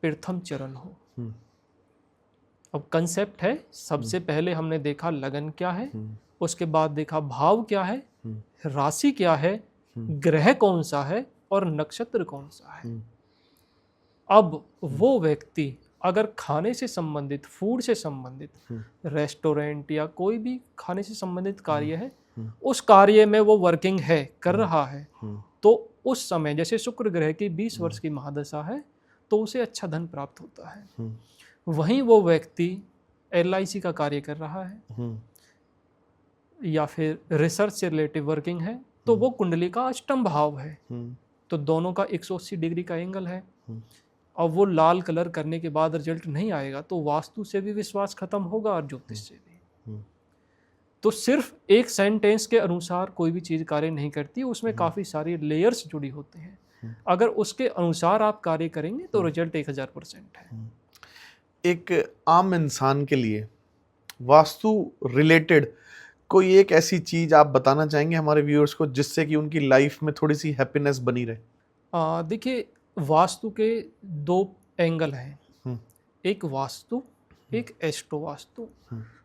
प्रथम चरण हो। अब कंसेप्ट है, सबसे पहले हमने देखा लगन क्या है, उसके बाद देखा भाव क्या है, राशि क्या है, ग्रह कौन सा है और नक्षत्र कौन सा है। अब वो व्यक्ति अगर खाने से संबंधित, फूड से संबंधित, रेस्टोरेंट या कोई भी खाने से संबंधित कार्य है, उस कार्य में वो वर्किंग है, कर रहा है, तो उस समय जैसे शुक्र ग्रह की 20 वर्ष की महादशा है तो उसे अच्छा धन प्राप्त होता है। वहीं वो व्यक्ति LIC का कार्य कर रहा है या फिर रिसर्च से रिलेटिव वर्किंग है तो वो कुंडली का अष्टम भाव है, तो दोनों का 180 डिग्री का एंगल है। अब वो लाल कलर करने के बाद रिजल्ट नहीं आएगा तो वास्तु से भी विश्वास खत्म होगा और ज्योतिष से भी। तो सिर्फ एक सेंटेंस के अनुसार कोई भी चीज़ कार्य नहीं करती, उसमें काफ़ी सारी लेयर्स जुड़ी होते हैं। अगर उसके अनुसार आप कार्य करेंगे तो रिजल्ट 1000% है। एक आम इंसान के लिए वास्तु रिलेटेड कोई एक ऐसी चीज आप बताना चाहेंगे हमारे व्यूअर्स को जिससे कि उनकी लाइफ में थोड़ी सी हैप्पीनेस बनी रहे? देखिए, वास्तु के 2 एंगल हैं, एक वास्तु, एक एस्ट्रो वास्तु।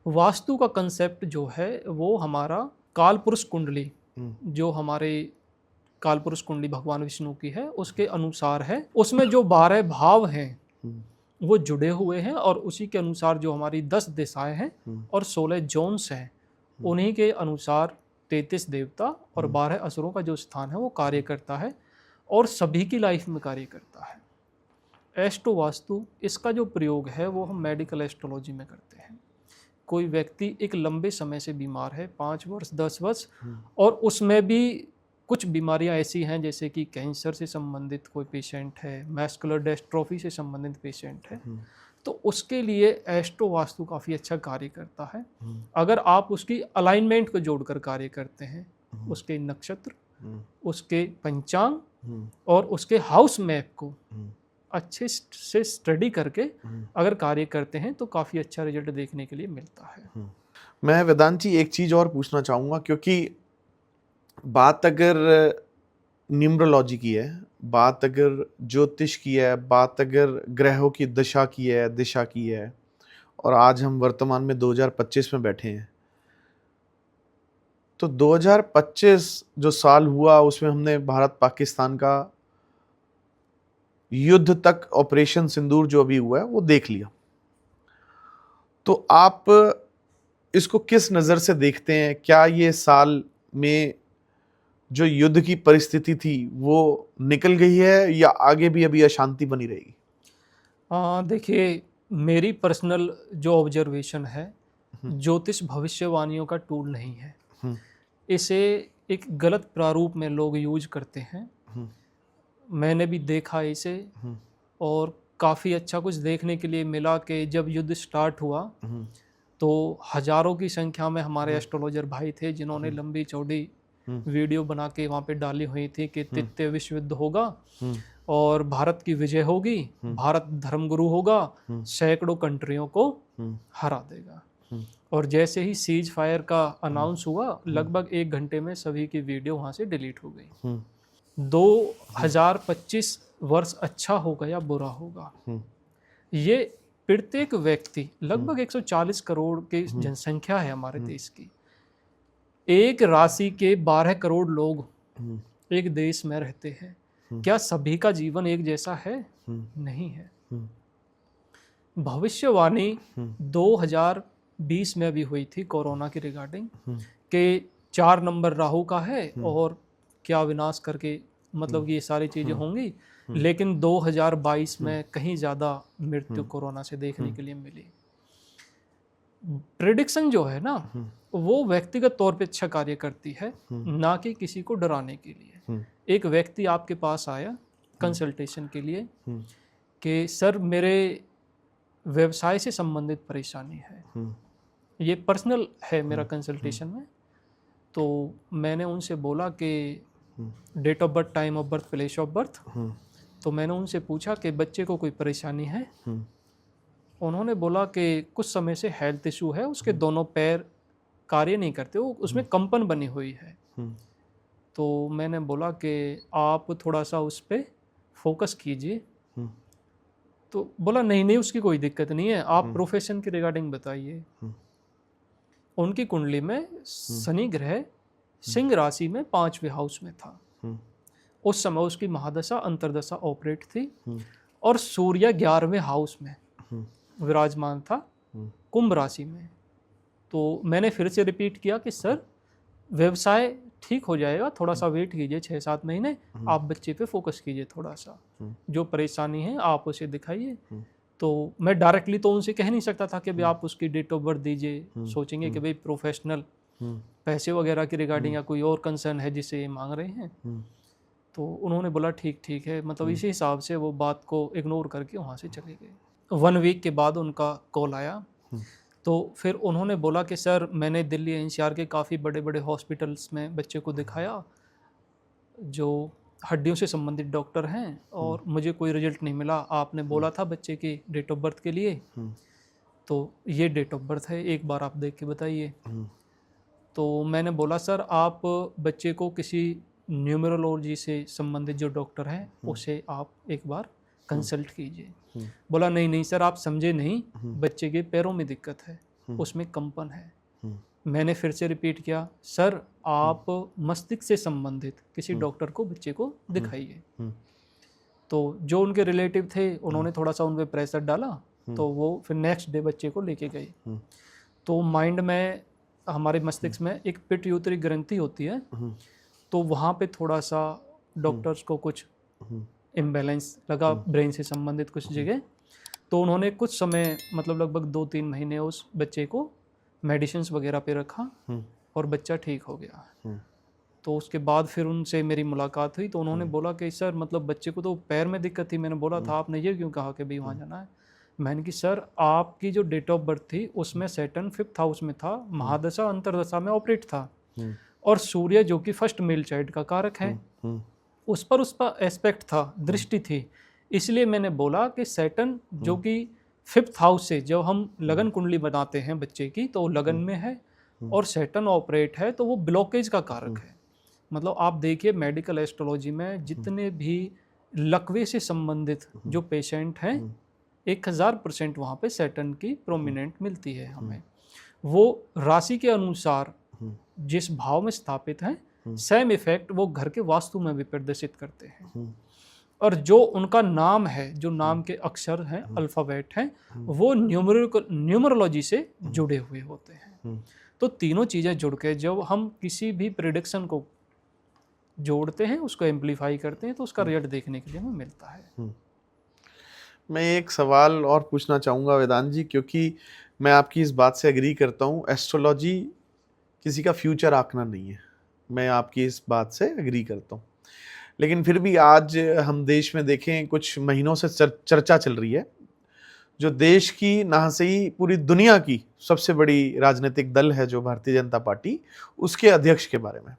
वास्तु का कंसेप्ट जो है वो हमारा कालपुरुष कुंडली, जो हमारे कालपुरुष कुंडली भगवान विष्णु की है उसके अनुसार है। उसमें जो 12 भाव हैं वो जुड़े हुए हैं और उसी के अनुसार जो हमारी 10 दिशाएं हैं और 16 जोन्स हैं, उन्हीं के अनुसार 33 देवता और 12 असुरों का जो स्थान है वो कार्य करता है और सभी की लाइफ में कार्य करता है। एस्ट्रो वास्तु, इसका जो प्रयोग है वो हम मेडिकल एस्ट्रोलॉजी में करते हैं। कोई व्यक्ति एक लंबे समय से बीमार है, 5 वर्ष 10 वर्ष, और उसमें भी कुछ बीमारियां ऐसी हैं जैसे कि कैंसर से संबंधित कोई पेशेंट है, मैस्कुलर डिस्ट्रॉफी से संबंधित पेशेंट है, तो उसके लिए एस्ट्रो वास्तु काफ़ी अच्छा कार्य करता है। अगर आप उसकी अलाइनमेंट को जोड़कर कार्य करते हैं, उसके नक्षत्र, उसके पंचांग और उसके हाउस मैप को अच्छे से स्टडी करके अगर कार्य करते हैं तो काफ़ी अच्छा रिजल्ट देखने के लिए मिलता है। मैं वेदांत जी एक चीज़ और पूछना चाहूँगा, क्योंकि बात अगर न्यूमरोलॉजी की है, बात अगर ज्योतिष की है, बात अगर ग्रहों की दशा की है, दिशा की है, और आज हम वर्तमान में 2025 में बैठे हैं, तो 2025 जो साल हुआ उसमें हमने भारत पाकिस्तान का युद्ध तक, ऑपरेशन सिंदूर जो अभी हुआ है वो देख लिया। तो आप इसको किस नज़र से देखते हैं? क्या ये साल में जो युद्ध की परिस्थिति थी वो निकल गई है या आगे भी अभी अशांति बनी रहेगी? देखिए, मेरी पर्सनल जो ऑब्जर्वेशन है, ज्योतिष भविष्यवाणियों का टूल नहीं है। इसे एक गलत प्रारूप में लोग यूज करते हैं। मैंने भी देखा इसे और काफ़ी अच्छा कुछ देखने के लिए मिला कि जब युद्ध स्टार्ट हुआ तो हजारों की संख्या में हमारे एस्ट्रोलॉजर भाई थे जिन्होंने लंबी चौड़ी वीडियो बना के वहाँ पे डाली हुई थी कि तृतीय विश्व युद्ध होगा और भारत की विजय होगी, भारत धर्मगुरु होगा, सैकड़ों कंट्रियों को हरा देगा। और जैसे ही सीज फायर का अनाउंस हुआ, लगभग 1 घंटे में सभी की वीडियो वहाँ से डिलीट हो गई। 2025 वर्ष अच्छा होगा या बुरा होगा, ये प्रत्येक व्यक्ति, लगभग 140 करोड़ की जनसंख्या है हमारे देश की, एक राशि के 12 करोड़ लोग एक देश में रहते हैं। क्या सभी का जीवन एक जैसा है? नहीं है। भविष्यवाणी 2020 में भी हुई थी कोरोना की रिगार्डिंग कि 4 नंबर राहु का है और क्या विनाश करके, मतलब ये सारी चीजें होंगी। लेकिन 2022 में कहीं ज्यादा मृत्यु कोरोना से देखने के लिए मिली। प्रेडिक्शन जो है ना, वो व्यक्तिगत तौर पे अच्छा कार्य करती है, ना कि किसी को डराने के लिए। एक व्यक्ति आपके पास आया कंसल्टेशन के लिए कि सर मेरे व्यवसाय से संबंधित परेशानी है, ये पर्सनल है मेरा कंसल्टेशन में। तो मैंने उनसे बोला कि date of birth, time of birth, place of birth. तो मैंने उनसे पूछा कि बच्चे को कोई परेशानी है? उन्होंने बोला कि कुछ समय से हेल्थ इशू है, उसके दोनों पैर कार्य नहीं करते, वो उसमें कंपन बनी हुई है। तो मैंने बोला कि आप थोड़ा सा उस पर फोकस कीजिए। तो बोला नहीं उसकी कोई दिक्कत नहीं है, आप प्रोफेशन के रिगार्डिंग बताइए। उनकी कुंडली में शनि ग्रह सिंह राशि में 5वें हाउस में था। उस समय उसकी महादशा अंतरदशा ऑपरेट थी और सूर्य 11वें हाउस में विराजमान था, कुंभ राशि में। तो मैंने फिर से रिपीट किया कि सर व्यवसाय ठीक हो जाएगा, थोड़ा सा वेट कीजिए 6-7 महीने, आप बच्चे पे फोकस कीजिए, थोड़ा सा जो परेशानी है आप उसे दिखाइए। तो मैं डायरेक्टली तो उनसे कह नहीं सकता था कि भाई आप उसकी डेट ऑफ बर्थ दीजिए, सोचेंगे कि भाई प्रोफेशनल पैसे वगैरह की रिगार्डिंग या कोई और कंसर्न है जिससे ये मांग रहे हैं। तो उन्होंने बोला ठीक है, मतलब इसी हिसाब से वो बात को इग्नोर करके वहाँ से चले गए। 1 वीक के बाद उनका कॉल आया। तो फिर उन्होंने बोला कि सर मैंने दिल्ली एनसीआर के काफ़ी बड़े बड़े हॉस्पिटल्स में बच्चे को दिखाया, जो हड्डियों से संबंधित डॉक्टर हैं, और मुझे कोई रिजल्ट नहीं मिला। आपने बोला था बच्चे की डेट ऑफ बर्थ के लिए, तो ये डेट ऑफ बर्थ है, एक बार आप देख के बताइए। तो मैंने बोला सर आप बच्चे को किसी न्यूमरोलॉजी से संबंधित जो डॉक्टर हैं उसे आप एक बार कंसल्ट कीजिए। बोला नहीं सर आप समझे नहीं, बच्चे के पैरों में दिक्कत है, उसमें कंपन है। मैंने फिर से रिपीट किया सर आप मस्तिष्क से संबंधित किसी डॉक्टर को बच्चे को दिखाइए। तो जो उनके रिलेटिव थे उन्होंने थोड़ा सा उन पर प्रेशर डाला, तो वो फिर नेक्स्ट डे बच्चे को लेके गए। तो माइंड में, हमारे मस्तिष्क में एक पिट्यूटरी ग्रंथि होती है, तो वहाँ पे थोड़ा सा डॉक्टर्स को कुछ इम्बैलेंस लगा ब्रेन से संबंधित कुछ जगह। तो उन्होंने कुछ समय, मतलब लगभग 2-3 महीने उस बच्चे को मेडिसिन्स वगैरह पे रखा और बच्चा ठीक हो गया। तो उसके बाद फिर उनसे मेरी मुलाकात हुई, तो उन्होंने बोला कि सर मतलब बच्चे को तो पैर में दिक्कत थी। मैंने बोला था आपने ये क्यों कहा कि भाई वहाँ जाना है? मैंने कि सर आपकी जो डेट ऑफ बर्थ थी उसमें सैटर्न 5th हाउस में था, महादशा अंतरदशा में ऑपरेट था, और सूर्य जो कि फर्स्ट मेल चाइल्ड का कारक है, उस पर एस्पेक्ट था, दृष्टि थी। इसलिए मैंने बोला कि सैटर्न जो कि 5th हाउस से जब हम लगन कुंडली बनाते हैं बच्चे की, तो लगन में है और सैटर्न ऑपरेट है, तो वो ब्लॉकेज का कारक है। मतलब आप देखिए मेडिकल एस्ट्रोलॉजी में जितने भी लकवे से संबंधित जो पेशेंट हैं 1000% वहाँ पे सैटर्न की प्रोमिनेंट मिलती है हमें। वो राशि के अनुसार जिस भाव में स्थापित हैं, सेम इफेक्ट वो घर के वास्तु में भी प्रदर्शित करते हैं। और जो उनका नाम है, जो नाम के अक्षर हैं, अल्फ़ाबेट हैं, वो न्यूमरोलॉजी से जुड़े हुए होते हैं। तो तीनों चीज़ें जुड़ के जब हम किसी भी प्रेडिक्शन को जोड़ते हैं, उसको एम्पलीफाई करते हैं, तो उसका रिजल्ट देखने के लिए हमें मिलता है। मैं एक सवाल और पूछना चाहूँगा वेदांत जी, क्योंकि मैं आपकी इस बात से एग्री करता हूँ। एस्ट्रोलॉजी किसी का फ्यूचर आंकना नहीं है, मैं आपकी इस बात से एग्री करता हूँ। लेकिन फिर भी आज हम देश में देखें, कुछ महीनों से चर्चा चल रही है, जो देश की ना सही पूरी दुनिया की सबसे बड़ी राजनीतिक दल है जो भारतीय जनता पार्टी, उसके अध्यक्ष के बारे में।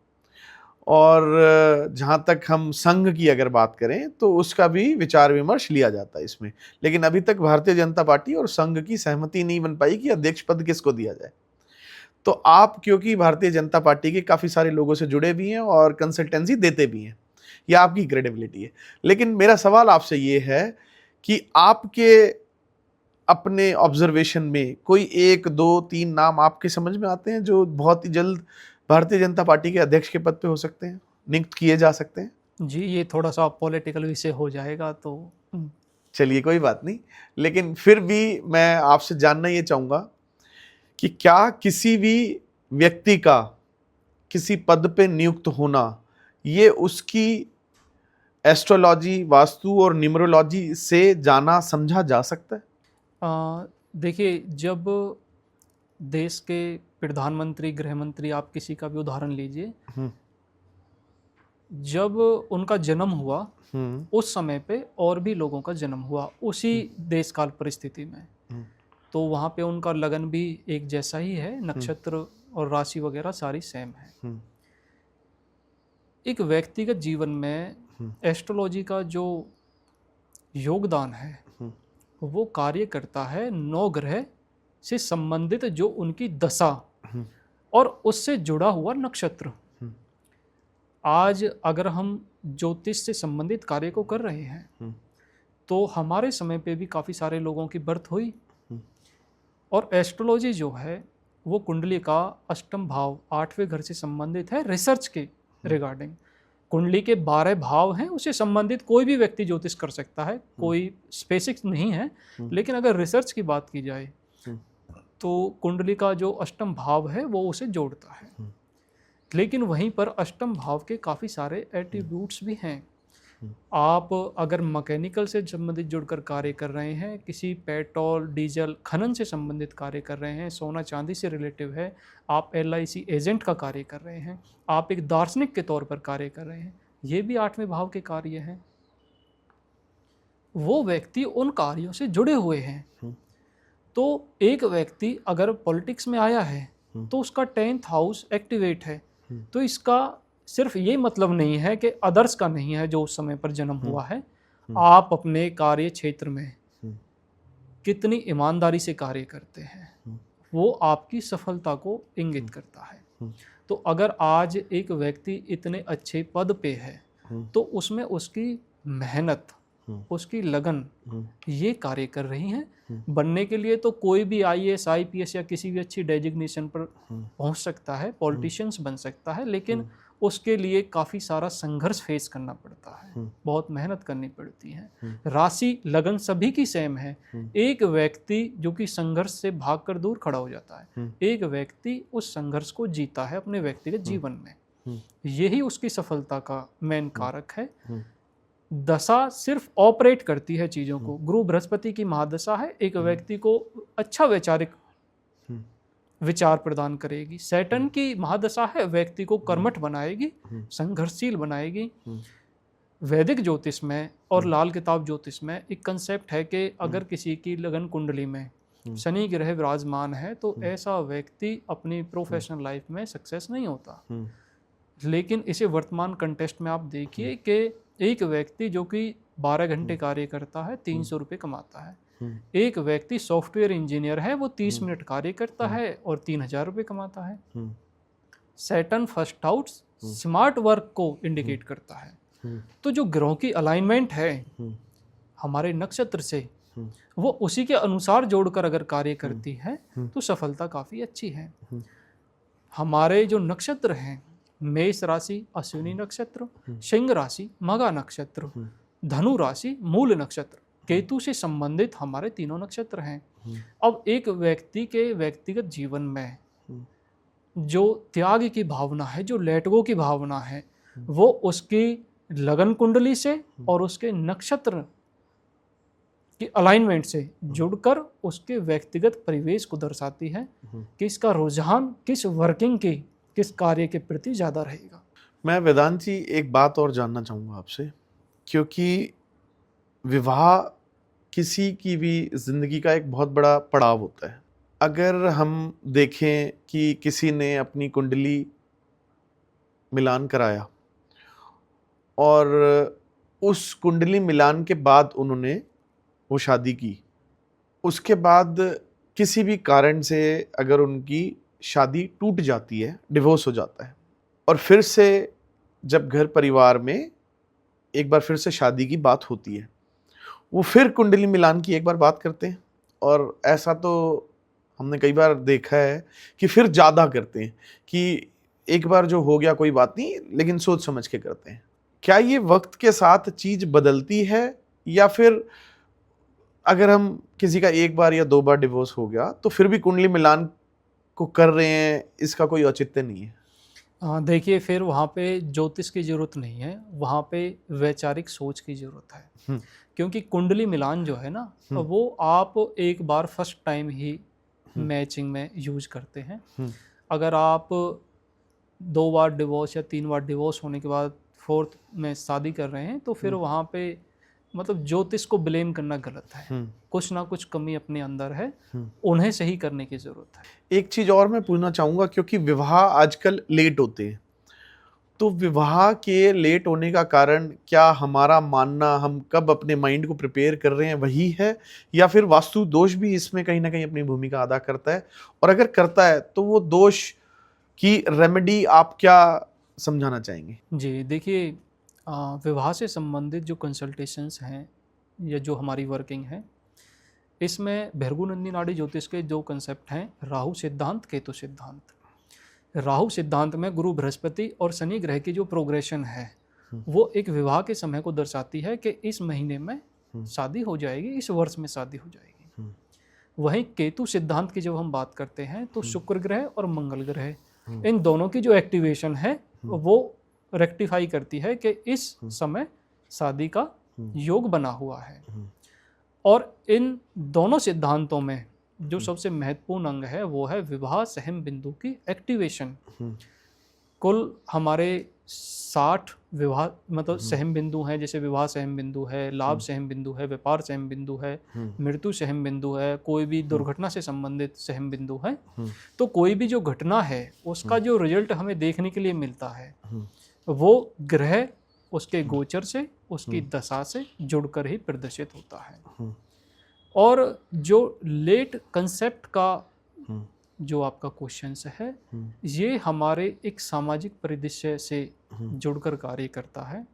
और जहाँ तक हम संघ की अगर बात करें तो उसका भी विचार विमर्श लिया जाता है इसमें। लेकिन अभी तक भारतीय जनता पार्टी और संघ की सहमति नहीं बन पाई कि अध्यक्ष पद किसको दिया जाए। तो आप क्योंकि भारतीय जनता पार्टी के काफ़ी सारे लोगों से जुड़े भी हैं और कंसल्टेंसी देते भी हैं, ये आपकी क्रेडिबिलिटी है। लेकिन मेरा सवाल आपसे ये है कि आपके अपने ऑब्जर्वेशन में कोई 1, 2, 3 नाम आपके समझ में आते हैं जो बहुत ही जल्द भारतीय जनता पार्टी के अध्यक्ष के पद पे हो सकते हैं, नियुक्त किए जा सकते हैं? जी, ये थोड़ा-सा पॉलिटिकल विषय हो जाएगा तो चलिए कोई बात नहीं, लेकिन फिर भी मैं आपसे जानना ये चाहूँगा कि क्या किसी भी व्यक्ति का किसी पद पे नियुक्त होना, ये उसकी एस्ट्रोलॉजी, वास्तु और न्यूमरोलॉजी से जाना समझा जा सकता है? देखिए, जब देश के प्रधानमंत्री, गृह मंत्री, आप किसी का भी उदाहरण लीजिए, हम्म, जब उनका जन्म हुआ हम्म, उस समय पे और भी लोगों का जन्म हुआ उसी देश काल परिस्थिति में, हम्म, तो वहाँ पे उनका लगन भी एक जैसा ही है, नक्षत्र और राशि वगैरह सारी सेम है। हम्म, एक व्यक्तिगत जीवन में हम्म, एस्ट्रोलॉजी का जो योगदान है हम्म, वो कार्य करता है 9 ग्रह से संबंधित जो उनकी दशा हम्म, और उससे जुड़ा हुआ नक्षत्र। हम्म, आज अगर हम ज्योतिष से संबंधित कार्य को कर रहे हैं हम्म, तो हमारे समय पे भी काफ़ी सारे लोगों की बर्थ हुई, हम्म, और एस्ट्रोलॉजी जो है वो कुंडली का अष्टम भाव 8वें घर से संबंधित है। रिसर्च के रिगार्डिंग कुंडली के 12 भाव हैं, उससे संबंधित कोई भी व्यक्ति ज्योतिष कर सकता है, कोई स्पेसिफिक नहीं है। लेकिन अगर रिसर्च की बात की जाए तो कुंडली का जो अष्टम भाव है वो उसे जोड़ता है। लेकिन वहीं पर अष्टम भाव के काफ़ी सारे एट्रीब्यूट्स भी हैं। आप अगर मैकेनिकल से संबंधित जुड़कर कार्य कर रहे हैं, किसी पेट्रोल डीजल खनन से संबंधित कार्य कर रहे हैं, सोना चांदी से रिलेटिव है, आप LIC एजेंट का कार्य कर रहे हैं, आप एक दार्शनिक के तौर पर कार्य कर रहे हैं, ये भी 8वें भाव के कार्य हैं। वो व्यक्ति उन कार्यों से जुड़े हुए हैं। तो एक व्यक्ति अगर पॉलिटिक्स में आया है तो उसका 10th हाउस एक्टिवेट है, तो इसका सिर्फ ये मतलब नहीं है कि अदर्स का नहीं है जो उस समय पर जन्म हुआ है। आप अपने कार्य क्षेत्र में कितनी ईमानदारी से कार्य करते हैं वो आपकी सफलता को इंगित करता है। तो अगर आज एक व्यक्ति इतने अच्छे पद पे है तो उसमें उसकी मेहनत, उसकी लगन ये कार्य कर रही हैं। बनने के लिए तो कोई भी IAS IPS या किसी भी अच्छी डेजिग्नेशन पर पहुंच सकता है, पॉलिटिशियंस बन सकता है, लेकिन उसके लिए काफ़ी सारा संघर्ष फेस करना पड़ता है, बहुत मेहनत करनी पड़ती है। राशि लगन सभी की सेम है। एक व्यक्ति जो कि संघर्ष से भागकर दूर खड़ा हो जाता है, एक व्यक्ति उस संघर्ष को जीता है अपने व्यक्तिगत जीवन में, यही उसकी सफलता का मेन कारक है। दशा सिर्फ ऑपरेट करती है चीज़ों को। गुरु बृहस्पति की महादशा है, एक व्यक्ति को अच्छा वैचारिक विचार प्रदान करेगी। सैटर्न की महादशा है, व्यक्ति को कर्मठ बनाएगी, संघर्षशील बनाएगी। वैदिक ज्योतिष में और लाल किताब ज्योतिष में एक कंसेप्ट है कि अगर किसी की लगन कुंडली में शनि ग्रह विराजमान है तो ऐसा व्यक्ति अपनी प्रोफेशनल लाइफ में सक्सेस नहीं होता। लेकिन इसे वर्तमान कंटेस्ट में आप देखिए कि एक व्यक्ति जो कि 12 घंटे कार्य करता है 300 रुपये कमाता है, एक व्यक्ति सॉफ्टवेयर इंजीनियर है वो 30 मिनट कार्य करता है और 3000 रुपये कमाता है। Saturn first house smart work को इंडिकेट करता है। तो जो ग्रहों की अलाइनमेंट है हमारे नक्षत्र से वो उसी के अनुसार जोड़कर अगर कार्य करती है तो सफलता काफ़ी अच्छी है। हमारे जो नक्षत्र हैं, मेष राशि अश्विनी नक्षत्र, सिंह राशि मघा नक्षत्र, धनु राशि मूल नक्षत्र, केतु से संबंधित हमारे तीनों नक्षत्र हैं। अब एक व्यक्ति के व्यक्तिगत जीवन में जो त्याग की भावना है, जो लेट गो की भावना है, वो उसकी लगन कुंडली से और उसके नक्षत्र की अलाइनमेंट से जुड़कर उसके व्यक्तिगत परिवेश को दर्शाती है कि इसका रुझान किस वर्किंग की, किस कार्य के प्रति ज़्यादा रहेगा। मैं वेदांत जी एक बात और जानना चाहूँगा आपसे, क्योंकि विवाह किसी की भी ज़िंदगी का एक बहुत बड़ा पड़ाव होता है। अगर हम देखें कि किसी ने अपनी कुंडली मिलान कराया और उस कुंडली मिलान के बाद उन्होंने वो शादी की। उसके बाद किसी भी कारण से अगर उनकी शादी टूट जाती है, डिवोर्स हो जाता है, और फिर से जब घर परिवार में एक बार फिर से शादी की बात होती है, वो फिर कुंडली मिलान की एक बार बात करते हैं। और ऐसा तो हमने कई बार देखा है कि फिर ज़्यादा करते हैं कि एक बार जो हो गया कोई बात नहीं, लेकिन सोच समझ के करते हैं। क्या ये वक्त के साथ चीज़ बदलती है, या फिर अगर हम किसी का एक बार या दो बार डिवोर्स हो गया तो फिर भी कुंडली मिलान को कर रहे हैं, इसका कोई औचित्य नहीं है? देखिए, फिर वहाँ पे ज्योतिष की ज़रूरत नहीं है, वहाँ पे वैचारिक सोच की ज़रूरत है। क्योंकि कुंडली मिलान जो है ना, वो आप एक बार फर्स्ट टाइम ही मैचिंग में यूज करते हैं। अगर आप 2 बार डिवोर्स या 3 बार डिवोर्स होने के बाद फोर्थ में शादी कर रहे हैं, तो फिर वहाँ पे मतलब ज्योतिष को ब्लेम करना गलत है। कुछ ना कुछ कमी अपने अंदर है, उन्हें सही करने की ज़रूरत है। एक चीज़ और मैं पूछना चाहूँगा, क्योंकि विवाह आजकल लेट होते हैं, तो विवाह के लेट होने का कारण क्या हमारा मानना, हम कब अपने माइंड को प्रिपेयर कर रहे हैं वही है, या फिर वास्तु दोष भी इसमें कहीं ना कहीं अपनी भूमिका अदा करता है? और अगर करता है तो वो दोष की रेमेडी आप क्या समझाना चाहेंगे? जी, देखिए, विवाह से संबंधित जो कंसल्टेशंस हैं या जो हमारी वर्किंग है, इसमें भृगुनंदी नाड़ी ज्योतिष के जो कंसेप्ट हैं, राहु सिद्धांत, केतु सिद्धांत। राहु सिद्धांत में गुरु बृहस्पति और शनि ग्रह की जो प्रोग्रेशन है, वो एक विवाह के समय को दर्शाती है कि इस महीने में शादी हो जाएगी, इस वर्ष में शादी हो जाएगी। वहीं केतु सिद्धांत की जब हम बात करते हैं तो शुक्र ग्रह और मंगल ग्रह, इन दोनों की जो एक्टिवेशन है वो रेक्टिफाई करती है कि इस समय शादी का योग बना हुआ है। और इन दोनों सिद्धांतों में जो सबसे महत्वपूर्ण अंग है वो है विवाह सहम बिंदु की एक्टिवेशन। कुल हमारे 60 विवाह मतलब सहम बिंदु हैं, जैसे विवाह सहम बिंदु है, लाभ सहम बिंदु है, व्यापार सहम बिंदु है, मृत्यु सहम बिंदु है, कोई भी दुर्घटना से संबंधित सहम बिंदु है। तो कोई भी जो घटना है उसका जो रिजल्ट हमें देखने के लिए मिलता है वो ग्रह उसके गोचर से, उसकी दशा से जुड़कर ही प्रदर्शित होता है। और जो लेट कंसेप्ट का जो आपका क्वेश्चन है, ये हमारे एक सामाजिक परिदृश्य से जुड़कर कार्य करता है।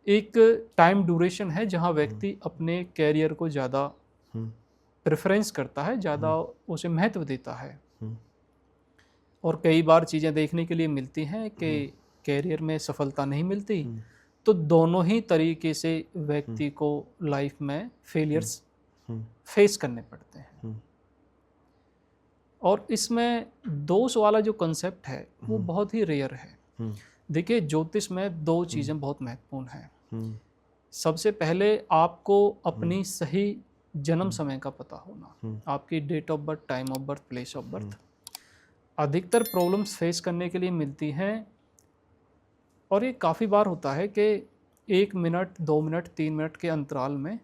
एक टाइम ड्यूरेशन है जहाँ व्यक्ति अपने कैरियर को ज़्यादा प्रेफरेंस करता है, ज़्यादा उसे महत्व देता है। और कई बार चीज़ें देखने के लिए मिलती हैं कि कैरियर में सफलता नहीं मिलती, तो दोनों ही तरीके से व्यक्ति को लाइफ में फेलियर्स फेस करने पड़ते हैं। और इसमें दोष वाला जो कंसेप्ट है वो बहुत ही रेयर है। देखिए, ज्योतिष में 2 चीज़ें बहुत महत्वपूर्ण हैं। सबसे पहले आपको अपनी सही जन्म समय का पता होना, आपकी date of birth, time of birth, place of birth. अधिकतर प्रॉब्लम्स फेस करने के लिए मिलती हैं, और ये काफ़ी बार होता है कि 1 मिनट, 2 मिनट, 3 मिनट के अंतराल में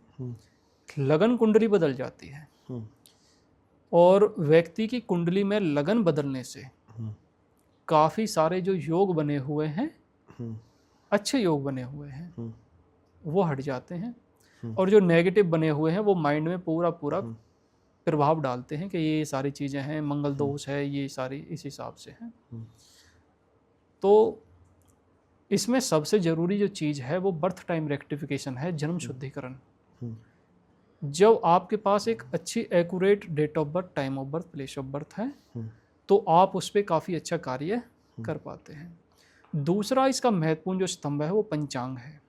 लगन कुंडली बदल जाती है। और व्यक्ति की कुंडली में लगन बदलने से काफ़ी सारे जो योग बने हुए हैं, अच्छे योग बने हुए हैं, वो हट जाते हैं। और जो नेगेटिव बने हुए हैं वो माइंड में पूरा प्रभाव डालते हैं कि ये सारी चीज़ें हैं, मंगल दोष है, ये सारी इस हिसाब से हैं। तो इसमें सबसे ज़रूरी जो चीज़ है वो बर्थ टाइम रेक्टिफिकेशन है, जन्म शुद्धिकरण। जब आपके पास एक अच्छी accurate date of birth, time of birth, place of birth है, तो आप उस पर काफ़ी अच्छा कार्य कर पाते हैं। दूसरा इसका महत्वपूर्ण जो स्तंभ है वो पंचांग है।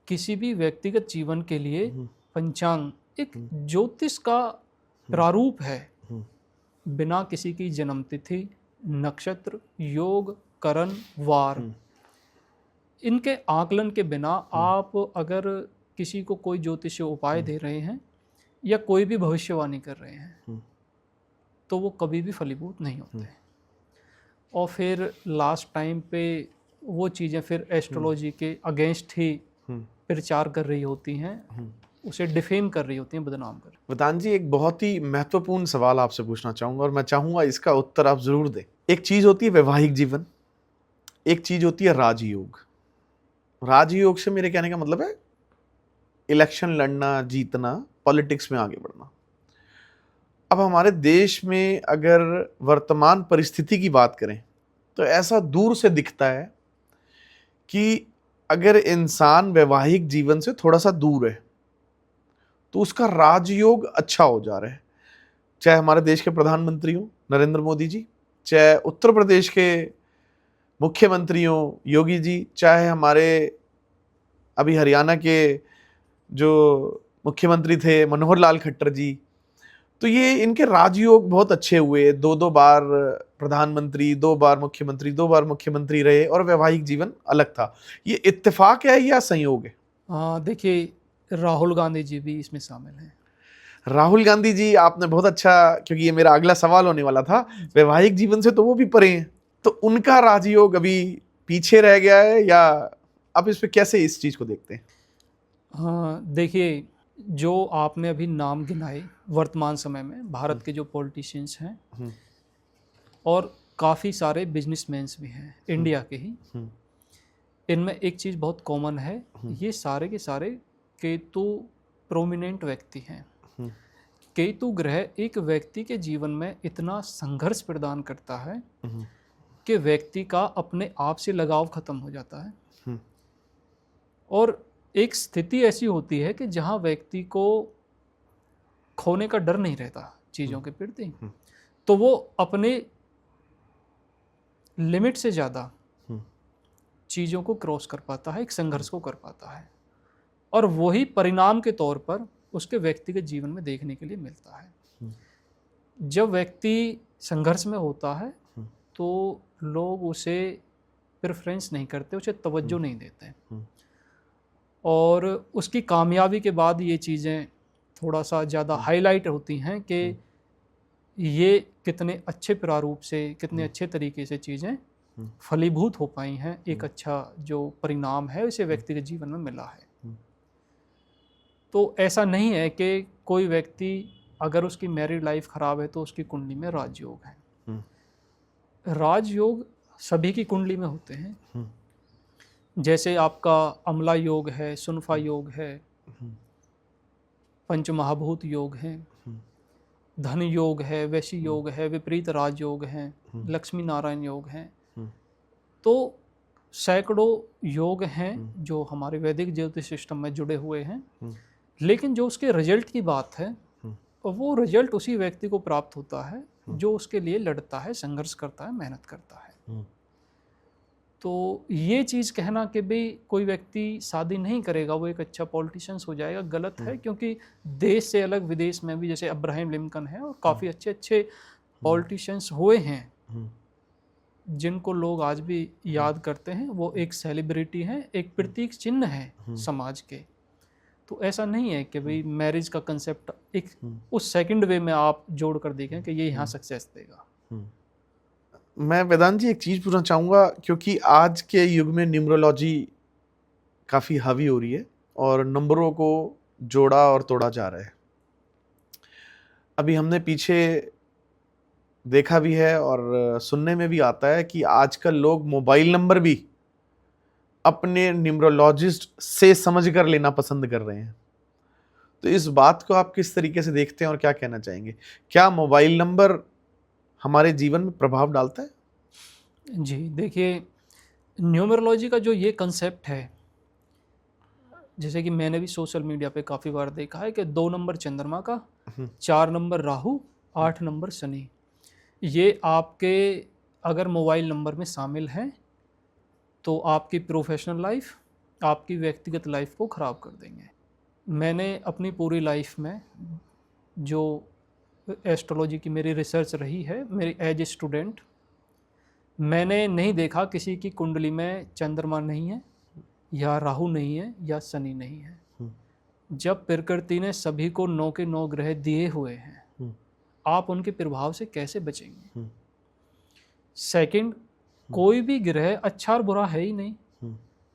किसी भी व्यक्तिगत जीवन के लिए पंचांग एक ज्योतिष का प्रारूप है। बिना किसी की जन्म तिथि, नक्षत्र, योग, करण, वार, इनके आकलन के बिना आप अगर किसी को कोई ज्योतिषीय उपाय दे रहे हैं या कोई भी भविष्यवाणी कर रहे हैं तो वो कभी भी फलीभूत नहीं होते। और फिर लास्ट टाइम पे वो चीज़ें फिर एस्ट्रोलॉजी के अगेंस्ट ही प्रचार कर रही होती हैं, उसे डिफेम कर रही होती हैं, बदनाम कर। वरदान जी, एक बहुत ही महत्वपूर्ण सवाल आपसे पूछना चाहूँगा और मैं चाहूँगा इसका उत्तर आप ज़रूर दें। एक चीज़ होती है वैवाहिक जीवन, एक चीज़ होती है राजयोग। राजयोग से मेरे कहने का मतलब है इलेक्शन लड़ना, जीतना, पॉलिटिक्स में आगे बढ़ना। अब हमारे देश में अगर वर्तमान परिस्थिति की बात करें तो ऐसा दूर से दिखता है कि अगर इंसान वैवाहिक जीवन से थोड़ा सा दूर है तो उसका राजयोग अच्छा हो जा रहा है। चाहे हमारे देश के प्रधानमंत्री हो नरेंद्र मोदी जी, चाहे उत्तर प्रदेश के मुख्यमंत्री हो योगी जी, चाहे हमारे अभी हरियाणा के जो मुख्यमंत्री थे मनोहर लाल खट्टर जी, तो ये इनके राजयोग बहुत अच्छे हुए। 2-2 बार प्रधानमंत्री, 2 बार मुख्यमंत्री, 2 बार मुख्यमंत्री रहे और वैवाहिक जीवन अलग था। ये इत्तेफाक है या संयोग है? देखिए, राहुल गांधी जी भी इसमें शामिल हैं। राहुल गांधी जी, आपने बहुत अच्छा, क्योंकि ये मेरा अगला सवाल होने वाला था। वैवाहिक जीवन से तो वो भी परे हैं, तो उनका राजयोग अभी पीछे रह गया है या आप इस पे कैसे इस चीज को देखते हैं? देखिए, जो आपने अभी नाम गिनाए वर्तमान समय में भारत के जो पॉलिटिशियंस हैं और काफ़ी सारे बिजनेसमैन्स भी हैं इंडिया के ही, इनमें एक चीज़ बहुत कॉमन है, ये सारे के सारे केतु प्रोमिनेंट व्यक्ति हैं। केतु ग्रह एक व्यक्ति के जीवन में इतना संघर्ष प्रदान करता है कि व्यक्ति का अपने आप से लगाव खत्म हो जाता है और एक स्थिति ऐसी होती है कि जहां व्यक्ति को खोने का डर नहीं रहता चीज़ों के प्रति, तो वो अपने लिमिट से ज़्यादा चीज़ों को क्रॉस कर पाता है, एक संघर्ष को कर पाता है और वही परिणाम के तौर पर उसके व्यक्तिगत जीवन में देखने के लिए मिलता है। जब व्यक्ति संघर्ष में होता है तो लोग उसे प्रेफरेंस नहीं करते, उसे तवज्जो नहीं देते और उसकी कामयाबी के बाद ये चीज़ें थोड़ा सा ज़्यादा हाईलाइट होती हैं कि ये कितने अच्छे प्रारूप से, कितने अच्छे तरीके से चीज़ें फलीभूत हो पाई हैं, एक अच्छा जो परिणाम है उसे व्यक्तिगत जीवन में मिला है। तो ऐसा नहीं है कि कोई व्यक्ति अगर उसकी मैरिड लाइफ ख़राब है तो उसकी कुंडली में राजयोग है। राजयोग सभी की कुंडली में होते हैं। जैसे आपका अम्ला योग है, सुनफा योग है, पंचमहाभूत योग है, धन योग है, वैशी योग है, विपरीत राजयोग है, लक्ष्मी नारायण योग है। तो सैकड़ों योग हैं जो हमारे वैदिक ज्योतिष सिस्टम में जुड़े हुए हैं, लेकिन जो उसके रिजल्ट की बात है वो रिजल्ट उसी व्यक्ति को प्राप्त होता है जो उसके लिए लड़ता है, संघर्ष करता है, मेहनत करता है। तो ये चीज़ कहना कि भाई कोई व्यक्ति शादी नहीं करेगा वो एक अच्छा पॉलिटिशियंस हो जाएगा, गलत है। क्योंकि देश से अलग विदेश में भी जैसे अब्राहम लिंकन है और काफ़ी अच्छे अच्छे पॉलिटिशियंस हुए हैं जिनको लोग आज भी याद करते हैं। वो एक सेलिब्रिटी हैं, एक प्रतीक चिन्ह है समाज के। तो ऐसा नहीं है कि भाई मैरिज का कंसेप्ट एक उस सेकंड वे में आप जोड़ कर देखें कि ये यहाँ सक्सेस देगा। मैं वेदांत जी एक चीज़ पूछना चाहूँगा, क्योंकि आज के युग में न्यूमरोलॉजी काफ़ी हावी हो रही है और नंबरों को जोड़ा और तोड़ा जा रहा है। अभी हमने पीछे देखा भी है और सुनने में भी आता है कि आजकल लोग मोबाइल नंबर भी अपने न्यूमरोलॉजिस्ट से समझ कर लेना पसंद कर रहे हैं। तो इस बात को आप किस तरीके से देखते हैं और क्या कहना चाहेंगे? क्या मोबाइल नंबर हमारे जीवन में प्रभाव डालता है? जी देखिए, न्यूमरोलॉजी का जो ये कंसेप्ट है, जैसे कि मैंने भी सोशल मीडिया पे काफ़ी बार देखा है कि 2 नंबर चंद्रमा का, 4 नंबर राहु, 8 नंबर शनि, ये आपके अगर मोबाइल नंबर में शामिल हैं तो आपकी प्रोफेशनल लाइफ, आपकी व्यक्तिगत लाइफ को ख़राब कर देंगे। मैंने अपनी पूरी लाइफ में जो एस्ट्रोलॉजी की मेरी रिसर्च रही है, मेरी एज ए स्टूडेंट, मैंने नहीं देखा किसी की कुंडली में चंद्रमा नहीं है या राहु नहीं है या शनि नहीं है। जब प्रकृति ने सभी को 9 के 9 ग्रह दिए हुए हैं, आप उनके प्रभाव से कैसे बचेंगे? सेकंड, कोई भी ग्रह अच्छा और बुरा है ही नहीं,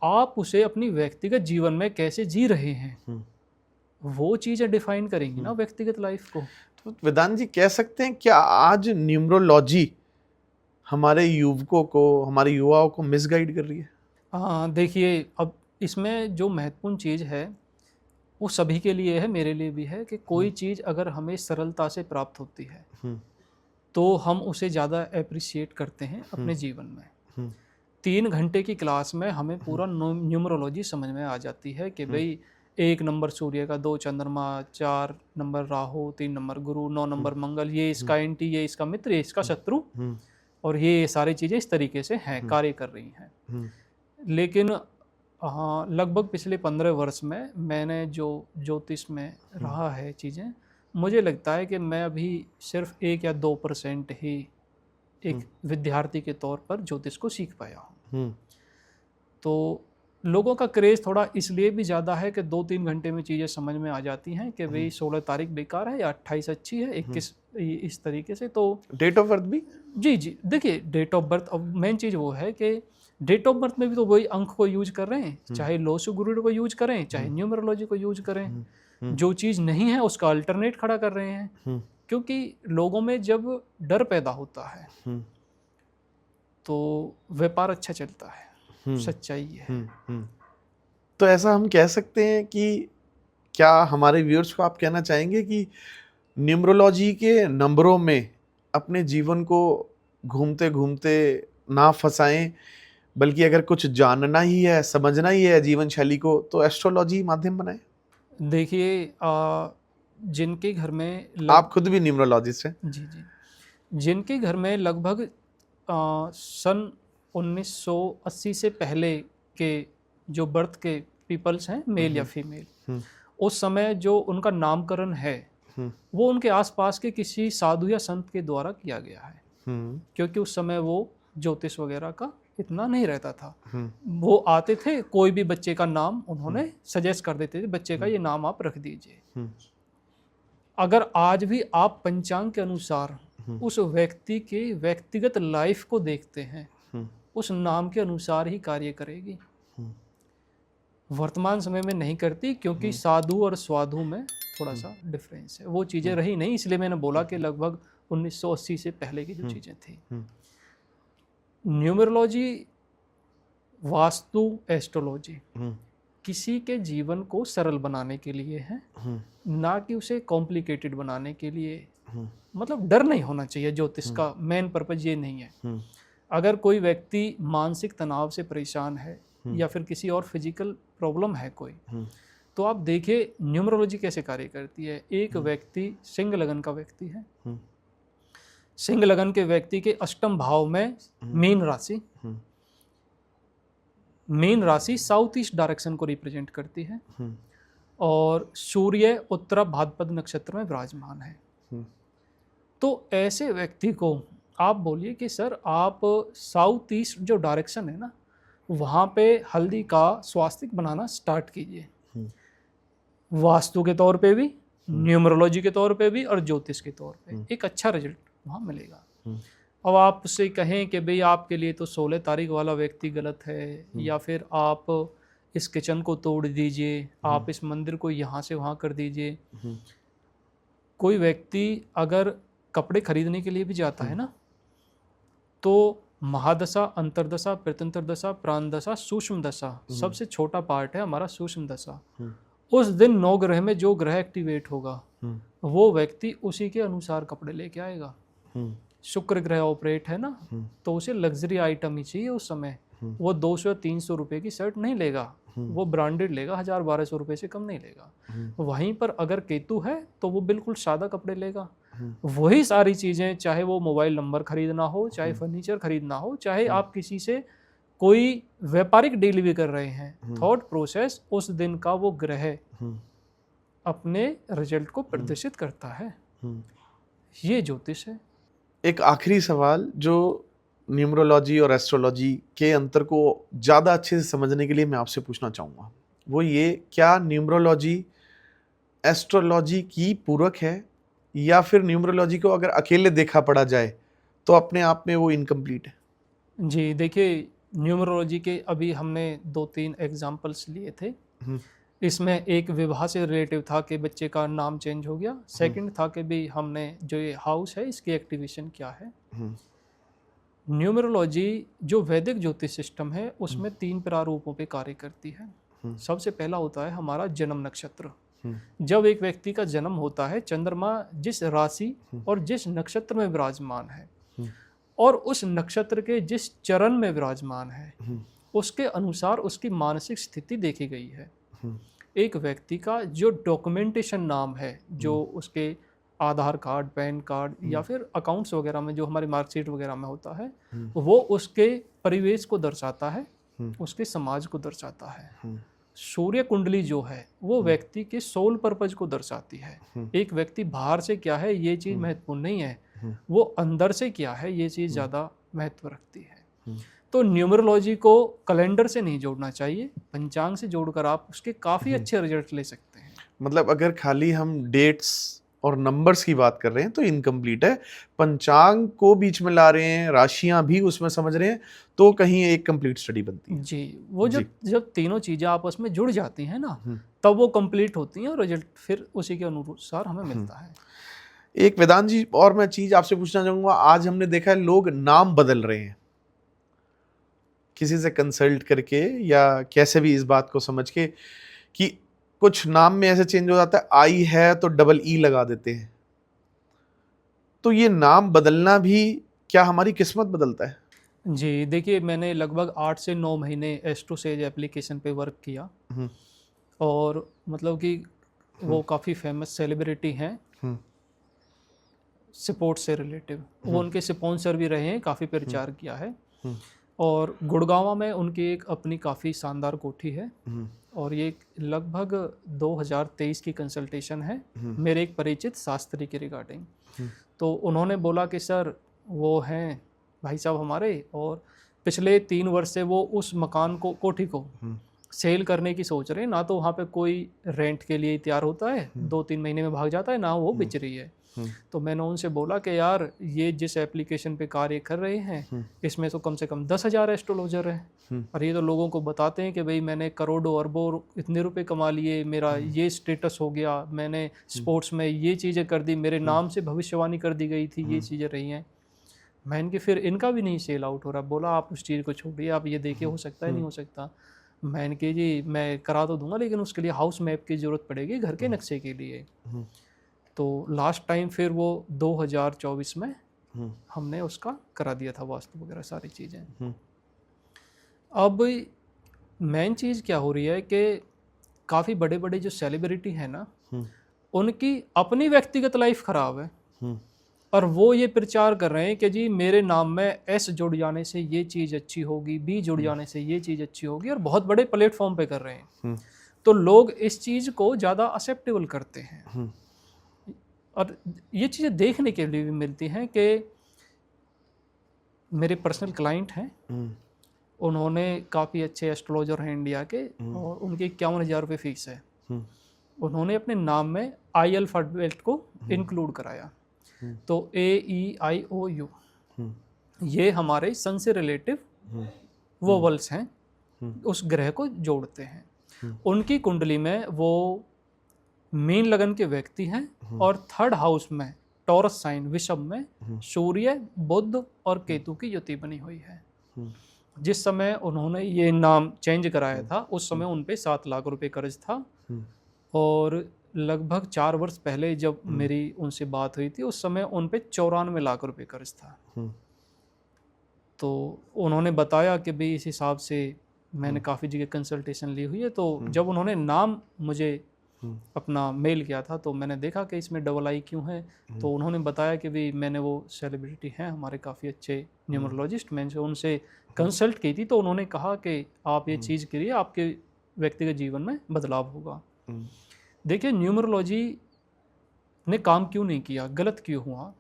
आप उसे अपनी व्यक्तिगत जीवन में कैसे जी रहे हैं वो चीज़ें डिफाइन करेंगी ना व्यक्तिगत लाइफ को। तो वेदांत जी कह सकते हैं क्या आज न्यूमरोलॉजी हमारे युवकों को, हमारे युवाओं को मिसगाइड कर रही है? देखिए, अब इसमें जो महत्वपूर्ण चीज़ है वो सभी के लिए है, मेरे लिए भी है, कि कोई चीज़ अगर हमें सरलता से प्राप्त होती है तो हम उसे ज़्यादा अप्रिशिएट करते हैं अपने जीवन में। 3 घंटे की क्लास में हमें पूरा न्यूमरोलॉजी समझ में आ जाती है कि भाई 1 नंबर सूर्य का, 2 चंद्रमा, 4 नंबर राहु, 3 नंबर गुरु, 9 नंबर मंगल, ये इसका एंटी, ये इसका मित्र, ये इसका शत्रु, और ये सारी चीज़ें इस तरीके से हैं, कार्य कर रही हैं। लेकिन हाँ, लगभग पिछले 15 वर्ष में मैंने जो ज्योतिष में रहा है चीज़ें, मुझे लगता है कि मैं अभी सिर्फ 1 या 2% ही एक विद्यार्थी के तौर पर ज्योतिष को सीख पाया हूँ। तो लोगों का क्रेज थोड़ा इसलिए भी ज़्यादा है कि 2-3 घंटे में चीज़ें समझ में आ जाती हैं कि भाई 16 तारीख बेकार है या 28 अच्छी है, 21 इस तरीके से। तो डेट ऑफ बर्थ भी, जी देखिए, डेट ऑफ बर्थ, अब मेन चीज़ वो है कि डेट ऑफ बर्थ में भी तो वही अंक को यूज कर रहे हैं, चाहे लोसु गुरुड को यूज करें, चाहे न्यूमरोलॉजी को यूज करें। जो चीज़ नहीं है उसका अल्टरनेट खड़ा कर रहे हैं, क्योंकि लोगों में जब डर पैदा होता है तो व्यापार अच्छा चलता है, सच्चाई है। तो ऐसा हम कह सकते हैं कि क्या हमारे व्यूअर्स को आप कहना चाहेंगे कि न्यूमरोलॉजी के नंबरों में अपने जीवन को घूमते घूमते ना फंसाएं, बल्कि अगर कुछ जानना ही है, समझना ही है जीवन शैली को, तो एस्ट्रोलॉजी माध्यम बनाएं? देखिए, जिनके घर में आप खुद भी न्यूमरोलॉजिस्ट हैं। जी, जिनके घर में लगभग सन 1980 से पहले के जो बर्थ के पीपल्स हैं, मेल या फीमेल, उस समय जो उनका नामकरण है वो उनके आसपास के किसी साधु या संत के द्वारा किया गया है, क्योंकि उस समय वो ज्योतिष वगैरह का इतना नहीं रहता था। वो आते थे, कोई भी बच्चे का नाम उन्होंने सजेस्ट कर देते थे, बच्चे का ये नाम आप रख दीजिए। अगर आज भी आप पंचांग के अनुसार उस व्यक्ति के व्यक्तिगत लाइफ को देखते हैं, उस नाम के अनुसार ही कार्य करेगी। वर्तमान समय में नहीं करती, क्योंकि साधु और स्वाधु में थोड़ा सा डिफरेंस है, वो चीज़ें रही नहीं। इसलिए मैंने बोला कि लगभग 1980 से पहले की जो चीज़ें थी। न्यूमरोलॉजी, वास्तु, एस्ट्रोलॉजी किसी के जीवन को सरल बनाने के लिए है, ना कि उसे कॉम्प्लिकेटेड बनाने के लिए। मतलब डर नहीं होना चाहिए, ज्योतिष का मेन पर्पज ये नहीं है। अगर कोई व्यक्ति मानसिक तनाव से परेशान है या फिर किसी और फिजिकल प्रॉब्लम है कोई, तो आप देखिए न्यूमरोलॉजी कैसे कार्य करती है। एक व्यक्ति सिंह लगन का व्यक्ति है, सिंह लगन के व्यक्ति के अष्टम भाव में मीन राशि साउथ ईस्ट डायरेक्शन को रिप्रेजेंट करती है, और सूर्य उत्तरा भाद्रपद नक्षत्र में विराजमान है। तो ऐसे व्यक्ति को आप बोलिए कि सर आप साउथ ईस्ट जो डायरेक्शन है ना, वहाँ पे हल्दी का स्वास्तिक बनाना स्टार्ट कीजिए। वास्तु के तौर पे भी, न्यूमरोलॉजी के तौर पे भी, और ज्योतिष के तौर पे एक अच्छा रिजल्ट वहाँ मिलेगा। अब आप उससे कहें कि भाई आपके लिए तो 16 तारीख वाला व्यक्ति गलत है, या फिर आप इस किचन को तोड़ दीजिए, आप इस मंदिर को यहाँ से वहाँ कर दीजिए। कोई व्यक्ति अगर कपड़े खरीदने के लिए भी जाता है ना, तो महादशा, अंतरदशा, प्रत्यंतर दशा, प्राण दशा, सूक्ष्म दशा, सबसे छोटा पार्ट है हमारा सूक्ष्म दशा। उस दिन 9 ग्रह में जो ग्रह एक्टिवेट होगा वो व्यक्ति उसी के अनुसार कपड़े लेके आएगा। शुक्र ग्रह ऑपरेट है ना, तो उसे लग्जरी आइटम ही चाहिए उस समय। वो 200 या 300 रुपए की शर्ट नहीं लेगा, वो ब्रांडेड लेगा, 1000-1200 रुपए से कम नहीं लेगा। वहीं पर अगर केतु है तो वो बिल्कुल सादा कपड़े लेगा। वही सारी चीज़ें, चाहे वो मोबाइल नंबर खरीदना हो, चाहे फर्नीचर खरीदना हो, चाहे आप किसी से कोई व्यापारिक डील भी कर रहे हैं, थॉट प्रोसेस उस दिन का वो ग्रह अपने रिजल्ट को प्रदर्शित करता है। ये ज्योतिष है। एक आखिरी सवाल जो न्यूमरोलॉजी और एस्ट्रोलॉजी के अंतर को ज़्यादा अच्छे से समझने के लिए मैं आपसे पूछना चाहूँगा, वो ये, क्या न्यूमरोलॉजी एस्ट्रोलॉजी की पूरक है, या फिर न्यूमरोलॉजी को अगर अकेले देखा पड़ा जाए तो अपने आप में वो इनकम्प्लीट है? जी देखिए, न्यूमरोलॉजी के अभी हमने 2-3 एग्जाम्पल्स लिए थे। इसमें एक विवाह से रिलेटिव था कि बच्चे का नाम चेंज हो गया। सेकंड था कि भी हमने जो ये हाउस है इसकी एक्टिवेशन क्या है। न्यूमरोलॉजी जो वैदिक ज्योतिष सिस्टम है उसमें 3 प्रारूपों पे कार्य करती है। सबसे पहला होता है हमारा जन्म नक्षत्र। जब एक व्यक्ति का जन्म होता है, चंद्रमा जिस राशि और जिस नक्षत्र में विराजमान है और उस नक्षत्र के जिस चरण में विराजमान है, उसके अनुसार उसकी मानसिक स्थिति देखी गई है। एक व्यक्ति का जो डॉक्यूमेंटेशन नाम है, जो उसके आधार कार्ड, पैन कार्ड या फिर अकाउंट्स वगैरह में जो हमारी मार्कशीट वगैरह में होता है, वो उसके परिवेश को दर्शाता है, उसके समाज को दर्शाता है। सूर्य कुंडली जो है वो व्यक्ति के सोल पर्पज को दर्शाती है। एक व्यक्ति बाहर से क्या है ये चीज़ महत्वपूर्ण नहीं है, वो अंदर से क्या है ये चीज़ ज़्यादा महत्व रखती है। तो न्यूमरोलॉजी को कैलेंडर से नहीं जोड़ना चाहिए, पंचांग से जोड़कर आप उसके काफ़ी अच्छे रिजल्ट ले सकते हैं। मतलब अगर खाली हम डेट्स और नंबर्स की बात कर रहे हैं तो इनकम्प्लीट है, पंचांग को बीच में ला रहे हैं, राशियां भी उसमें समझ रहे हैं, तो कहीं एक कंप्लीट स्टडी बनती है। जी, वो जब तीनों चीज़ें आपस में जुड़ जाती हैं ना, तब वो कंप्लीट होती हैं और रिजल्ट फिर उसी के अनुसार हमें मिलता है। एक वेदांत जी, और मैं चीज आपसे पूछना चाहूंगा, आज हमने देखा है लोग नाम बदल रहे हैं किसी से कंसल्ट करके या कैसे भी इस बात को समझ के कि कुछ नाम में ऐसे चेंज हो जाता है, आई है तो डबल ई लगा देते हैं। तो ये नाम बदलना भी क्या हमारी किस्मत बदलता है? जी, देखिए मैंने लगभग 8 से 9 महीने एस्ट्रो सेज एप्लीकेशन पे वर्क किया और मतलब कि वो काफ़ी फेमस सेलिब्रिटी हैं स्पोर्ट्स से रिलेटिव, वो उनके स्पॉन्सर भी रहे हैं, काफ़ी प्रचार किया है। और गुड़गांव में उनकी एक अपनी काफ़ी शानदार कोठी है और ये लगभग 2023 की कंसल्टेशन है मेरे एक परिचित शास्त्री के रिगार्डिंग। तो उन्होंने बोला कि सर वो हैं भाई साहब हमारे, और पिछले 3 वर्ष से वो उस मकान को, कोठी को सेल करने की सोच रहे हैं। ना तो वहाँ पे कोई रेंट के लिए तैयार होता है, 2-3 महीने में भाग जाता है, ना वो बिच रही है। तो मैंने उनसे बोला कि यार ये जिस एप्लीकेशन पे कार्य कर रहे हैं इसमें तो कम से कम 10,000 एस्ट्रोलॉजर हैं और ये तो लोगों को बताते हैं कि भाई मैंने करोड़ों अरबों इतने रुपए कमा लिए, मेरा ये स्टेटस हो गया, मैंने स्पोर्ट्स में ये चीज़ें कर दी, मेरे नाम से भविष्यवाणी कर दी गई थी, ये चीज़ें रही हैं। मैं इनके फिर इनका भी नहीं सेल आउट हो रहा। बोला आप उस चीज़ को छोड़िए, आप ये देखिए हो सकता है नहीं हो सकता। मैं इनके जी मैं करा तो दूंगा लेकिन उसके लिए हाउस मैप की ज़रूरत पड़ेगी घर के नक्शे के लिए। तो लास्ट टाइम फिर वो 2024 में हमने उसका करा दिया था, वास्तु वगैरह सारी चीज़ें। अब मेन चीज़ क्या हो रही है कि काफ़ी बड़े बड़े जो सेलिब्रिटी हैं ना, उनकी अपनी व्यक्तिगत लाइफ ख़राब है और वो ये प्रचार कर रहे हैं कि जी मेरे नाम में एस जुड़ जाने से ये चीज़ अच्छी होगी, बी जुड़ जाने से ये चीज़ अच्छी होगी, और बहुत बड़े प्लेटफॉर्म पे कर रहे हैं। तो लोग इस चीज़ को ज़्यादा एक्सेप्टेबल करते हैं और ये चीज़ें देखने के लिए भी मिलती हैं कि मेरे पर्सनल क्लाइंट हैं, उन्होंने काफ़ी अच्छे एस्ट्रोलॉजर हैं इंडिया के और उनकी 51,000 रुपये फीस है। उन्होंने अपने नाम में आई अल्फ़ाबेट को इंक्लूड कराया। तो AEIOU ये हमारे सन से रिलेटिव वोवल्स हैं, उस ग्रह को जोड़ते हैं। उनकी कुंडली में वो मीन लगन के व्यक्ति हैं और 3rd हाउस में टॉरस साइन विषम में सूर्य, बुध और केतु की युति बनी हुई है। जिस समय उन्होंने ये नाम चेंज कराया था उस समय उन पे 7 लाख रुपए कर्ज था और लगभग 4 वर्ष पहले जब मेरी उनसे बात हुई थी उस समय उन पे 94 लाख रुपए कर्ज था। तो उन्होंने बताया कि भाई इस हिसाब से मैंने काफ़ी जगह कंसल्टेशन ली हुई है। तो जब उन्होंने नाम मुझे अपना मेल किया था तो मैंने देखा कि इसमें डबल आई क्यों है। तो उन्होंने बताया कि भाई मैंने वो सेलिब्रिटी हैं हमारे काफ़ी अच्छे न्यूमरोलॉजिस्ट, मैंने उनसे कंसल्ट की थी। तो उन्होंने कहा कि आप ये चीज़ करिए, आपके व्यक्तिगत जीवन में बदलाव होगा। देखिए न्यूमरोलॉजी ने काम क्यों नहीं किया, गलत क्यों हुआ,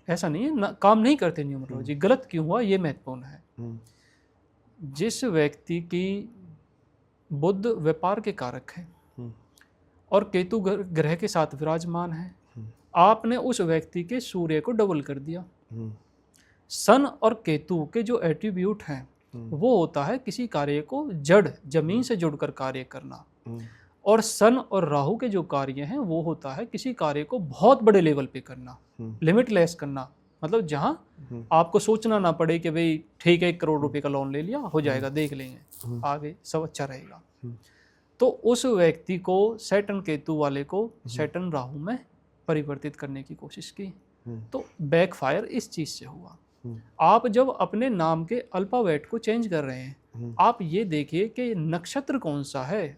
ऐसा नहीं है काम नहीं करते न्यूमरोलॉजी, गलत क्यों हुआ ये महत्वपूर्ण है। जिस व्यक्ति की बुध व्यापार के कारक है और केतु ग्रह के साथ विराजमान है, आपने उस व्यक्ति के सूर्य को डबल कर दिया। सन और केतु के जो एट्रीब्यूट हैं वो होता है किसी कार्य को जड़ जमीन से जुड़कर कार्य करना, और सन और राहु के जो कार्य हैं वो होता है किसी कार्य को बहुत बड़े लेवल पे करना, लिमिटलेस करना, मतलब जहाँ आपको सोचना ना पड़े कि भाई ठीक है 1 करोड़ रुपए का लोन ले लिया हो जाएगा, देख लेंगे आगे सब अच्छा रहेगा। तो उस व्यक्ति को सैटर्न केतु वाले को सैटर्न राहु में परिवर्तित करने की कोशिश की, तो बैकफायर इस चीज से हुआ। आप जब अपने नाम के अल्फाबेट को चेंज कर रहे हैं, आप ये देखिए कि नक्षत्र कौन सा है,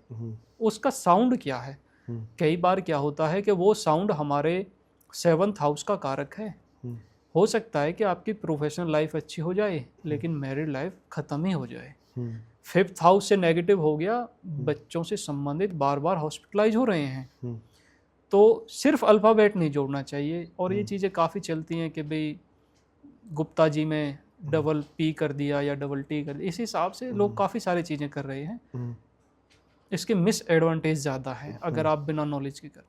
उसका साउंड क्या है। कई बार क्या होता है कि वो साउंड हमारे 7th हाउस का कारक है। हो सकता है कि आपकी प्रोफेशनल लाइफ अच्छी हो जाए लेकिन मैरिड लाइफ खत्म ही हो जाए। 5th हाउस से नेगेटिव हो गया, बच्चों से संबंधित बार बार हॉस्पिटलाइज हो रहे हैं। तो सिर्फ अल्फाबेट नहीं जोड़ना चाहिए। और ये चीज़ें काफ़ी चलती हैं कि भाई गुप्ता जी में डबल पी कर दिया या डबल टी कर दिया, इस हिसाब से लोग काफ़ी सारी चीज़ें कर रहे हैं। इसके मिस एडवांटेज ज़्यादा है अगर आप बिना नॉलेज के कर।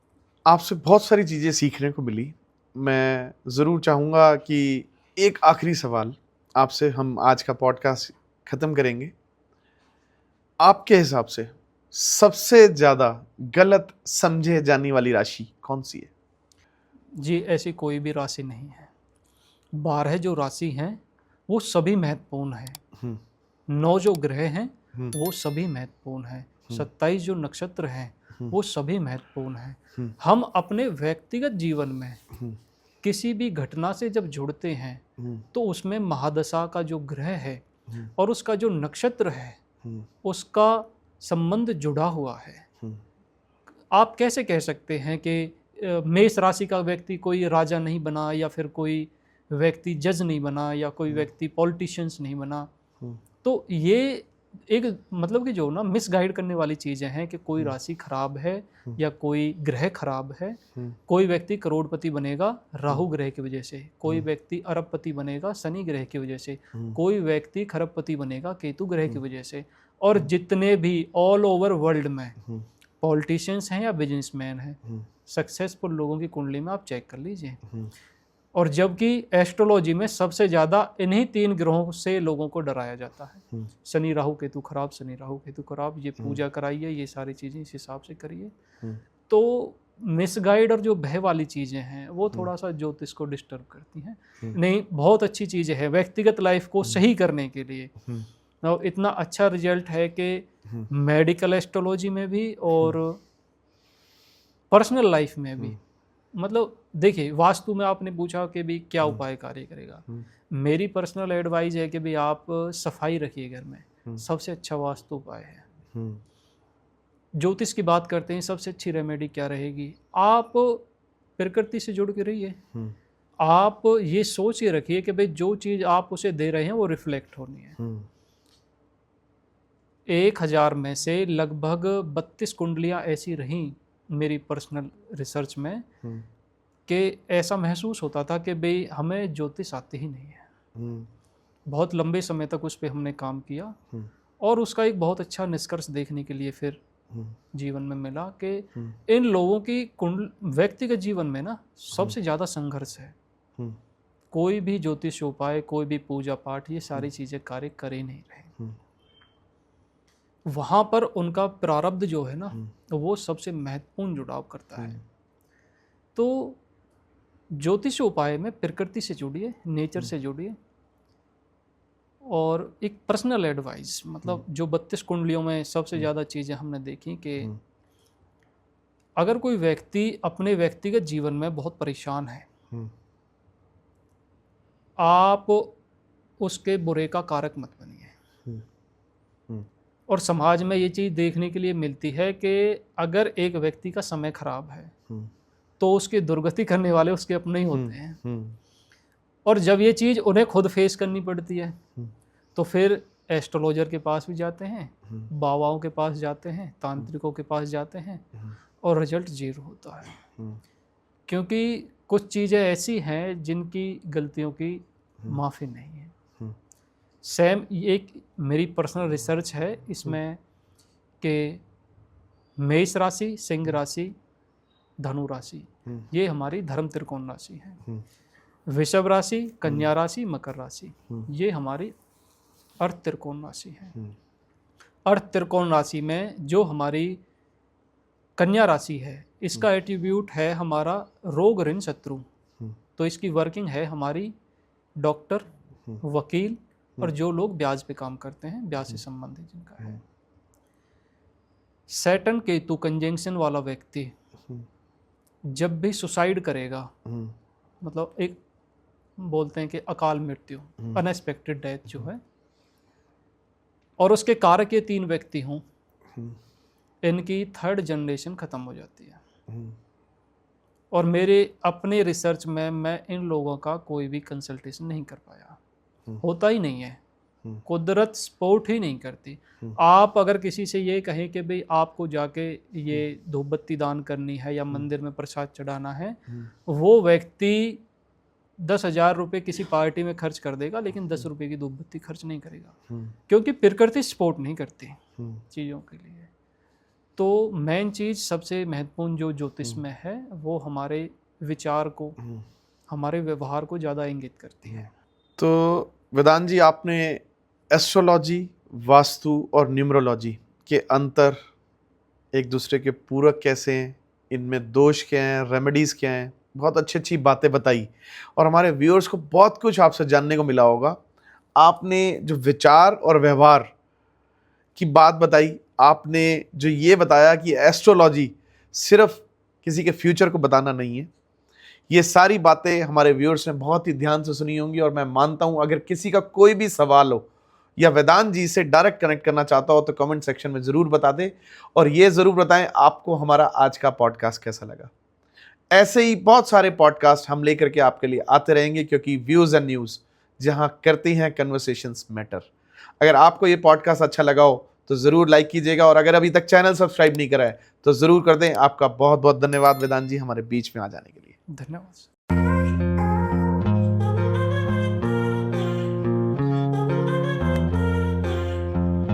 आपसे बहुत सारी चीज़ें सीखने को मिली। मैं ज़रूर चाहूँगा कि एक आखिरी सवाल आपसे हम आज का पॉडकास्ट ख़त्म करेंगे। आपके हिसाब से सबसे ज़्यादा गलत समझे जाने वाली राशि कौन सी है? जी, ऐसी कोई भी राशि नहीं है। 12 जो राशि हैं वो सभी महत्वपूर्ण हैं। 9 जो ग्रह हैं वो सभी महत्वपूर्ण हैं। 27 जो नक्षत्र हैं वो सभी महत्वपूर्ण हैं। हम अपने व्यक्तिगत जीवन में किसी भी घटना से जब जुड़ते हैं तो उसमें महादशा का जो ग्रह है और उसका जो नक्षत्र है उसका संबंध जुड़ा हुआ है। आप कैसे कह सकते हैं कि मेष राशि का व्यक्ति कोई राजा नहीं बना, या फिर कोई व्यक्ति जज नहीं बना, या कोई व्यक्ति पॉलिटिशियंस नहीं बना? तो ये एक मतलब कि जो ना मिसगाइड करने वाली चीज़ें हैं कि कोई राशि खराब है या कोई ग्रह खराब है। कोई व्यक्ति करोड़पति बनेगा राहु ग्रह की वजह से, कोई व्यक्ति अरबपति बनेगा शनि ग्रह की वजह से, कोई व्यक्ति खरबपति बनेगा केतु ग्रह की वजह से। और जितने भी ऑल ओवर वर्ल्ड में पॉलिटिशियंस हैं या बिजनेसमैन हैं, सक्सेसफुल लोगों की कुंडली में आप चेक कर लीजिए। और जबकि एस्ट्रोलॉजी में सबसे ज़्यादा इन्हीं 3 ग्रहों से लोगों को डराया जाता है। शनि राहु केतु खराब, शनि राहु केतु खराब, ये पूजा कराइए, ये सारी चीज़ें इस हिसाब से करिए। तो मिसगाइड और जो भय वाली चीज़ें हैं वो थोड़ा सा ज्योतिष को डिस्टर्ब करती हैं। नहीं, बहुत अच्छी चीज़ें हैं व्यक्तिगत लाइफ को सही करने के लिए। और इतना अच्छा रिजल्ट है कि मेडिकल एस्ट्रोलॉजी में भी और पर्सनल लाइफ में भी। मतलब देखिए, वास्तु में आपने पूछा कि भी क्या उपाय कार्य करेगा। मेरी पर्सनल एडवाइस है कि भी आप सफाई रखिए घर में, सबसे अच्छा वास्तु उपाय है। ज्योतिष की बात करते हैं, सबसे अच्छी रेमेडी क्या रहेगी? आप प्रकृति से जुड़ के रहिए। आप ये सोच के रखिए कि भाई जो चीज़ आप उसे दे रहे हैं वो रिफ्लेक्ट होनी है। 1000 में से लगभग 32 कुंडलियाँ ऐसी रहीं मेरी पर्सनल रिसर्च में कि ऐसा महसूस होता था कि भाई हमें ज्योतिष आते ही नहीं है। बहुत लंबे समय तक उस पर हमने काम किया और उसका एक बहुत अच्छा निष्कर्ष देखने के लिए फिर जीवन में मिला कि इन लोगों की व्यक्तिगत जीवन में ना सबसे ज़्यादा संघर्ष है। कोई भी ज्योतिष उपाय, कोई भी पूजा पाठ, ये सारी चीज़ें कार्य कर ही नहीं रहे। वहाँ पर उनका प्रारब्ध जो है ना वो सबसे महत्वपूर्ण जुड़ाव करता है। तो ज्योतिष उपाय में प्रकृति से जुड़िए, नेचर से जुड़िए। और एक पर्सनल एडवाइस, मतलब जो 32 कुंडलियों में सबसे ज़्यादा चीज़ें हमने देखी कि अगर कोई व्यक्ति अपने व्यक्तिगत जीवन में बहुत परेशान है, आप उसके बुरे का कारक मत बनिए। और समाज में ये चीज़ देखने के लिए मिलती है कि अगर एक व्यक्ति का समय खराब है तो उसकी दुर्गति करने वाले उसके अपने ही होते हैं। और जब ये चीज़ उन्हें खुद फेस करनी पड़ती है तो फिर एस्ट्रोलॉजर के पास भी जाते हैं, बाबाओं के पास जाते हैं, तांत्रिकों के पास जाते हैं और रिजल्ट 0 होता है। क्योंकि कुछ चीज़ें ऐसी हैं जिनकी गलतियों की माफ़ी नहीं है। सेम एक मेरी पर्सनल रिसर्च है इसमें कि मेष राशि, सिंह राशि, धनु राशि, ये हमारी धर्म त्रिकोण राशि है। वृषभ राशि, कन्या राशि, मकर राशि, ये हमारी अर्थ त्रिकोण राशि है। अर्थ त्रिकोण राशि में जो हमारी कन्या राशि है, इसका एट्रीब्यूट है हमारा रोग ऋण शत्रु। तो इसकी वर्किंग है हमारी डॉक्टर, वकील और जो लोग ब्याज पे काम करते हैं, ब्याज से संबंधित जिनका है। सैटर्न केतु कंजंक्शन वाला व्यक्ति जब भी सुसाइड करेगा, मतलब एक बोलते हैं कि अकाल मृत्यु, अनएक्सपेक्टेड डेथ जो है, और उसके कारक ये 3 व्यक्ति हों, इनकी 3rd जनरेशन ख़त्म हो जाती है। और मेरे अपने रिसर्च में मैं इन लोगों का कोई भी कंसल्टेशन नहीं कर पाया, होता ही नहीं है, कुदरत सपोर्ट ही नहीं करती। आप अगर किसी से ये कहें कि भाई आपको जाके ये धूप बत्ती दान करनी है या मंदिर में प्रसाद चढ़ाना है, वो व्यक्ति 10,000 रुपये किसी पार्टी में खर्च कर देगा, लेकिन 10 रुपये की धूप बत्ती खर्च नहीं करेगा, क्योंकि प्रकृति सपोर्ट नहीं करती चीज़ों के लिए। तो मेन चीज़ सबसे महत्वपूर्ण जो ज्योतिष में है वो हमारे विचार को, हमारे व्यवहार को ज़्यादा इंगित करती है। तो वेदांत जी, आपने एस्ट्रोलॉजी, वास्तु और न्यूमरोलॉजी के अंतर, एक दूसरे के पूरक कैसे हैं, इनमें दोष क्या हैं, रेमेडीज़ क्या हैं, बहुत अच्छी अच्छी बातें बताई और हमारे व्यूअर्स को बहुत कुछ आपसे जानने को मिला होगा। आपने जो विचार और व्यवहार की बात बताई, आपने जो ये बताया कि एस्ट्रोलॉजी सिर्फ किसी के फ्यूचर को बताना नहीं है, ये सारी बातें हमारे व्यूअर्स ने बहुत ही ध्यान से सुनी होंगी। और मैं मानता हूं अगर किसी का कोई भी सवाल हो या वेदांत जी से डायरेक्ट कनेक्ट करना चाहता हो तो कमेंट सेक्शन में ज़रूर बता दें, और ये ज़रूर बताएं आपको हमारा आज का पॉडकास्ट कैसा लगा। ऐसे ही बहुत सारे पॉडकास्ट हम लेकर के आपके लिए आते रहेंगे, क्योंकि व्यूज़ एंड न्यूज़ जहां करती हैं कन्वर्सेशंस मैटर। अगर आपको ये पॉडकास्ट अच्छा लगा हो तो ज़रूर लाइक कीजिएगा, और अगर अभी तक चैनल सब्सक्राइब नहीं करा है तो ज़रूर कर दें। आपका बहुत बहुत धन्यवाद वेदांत जी हमारे बीच में आ जाने के लिए। धन्यवाद।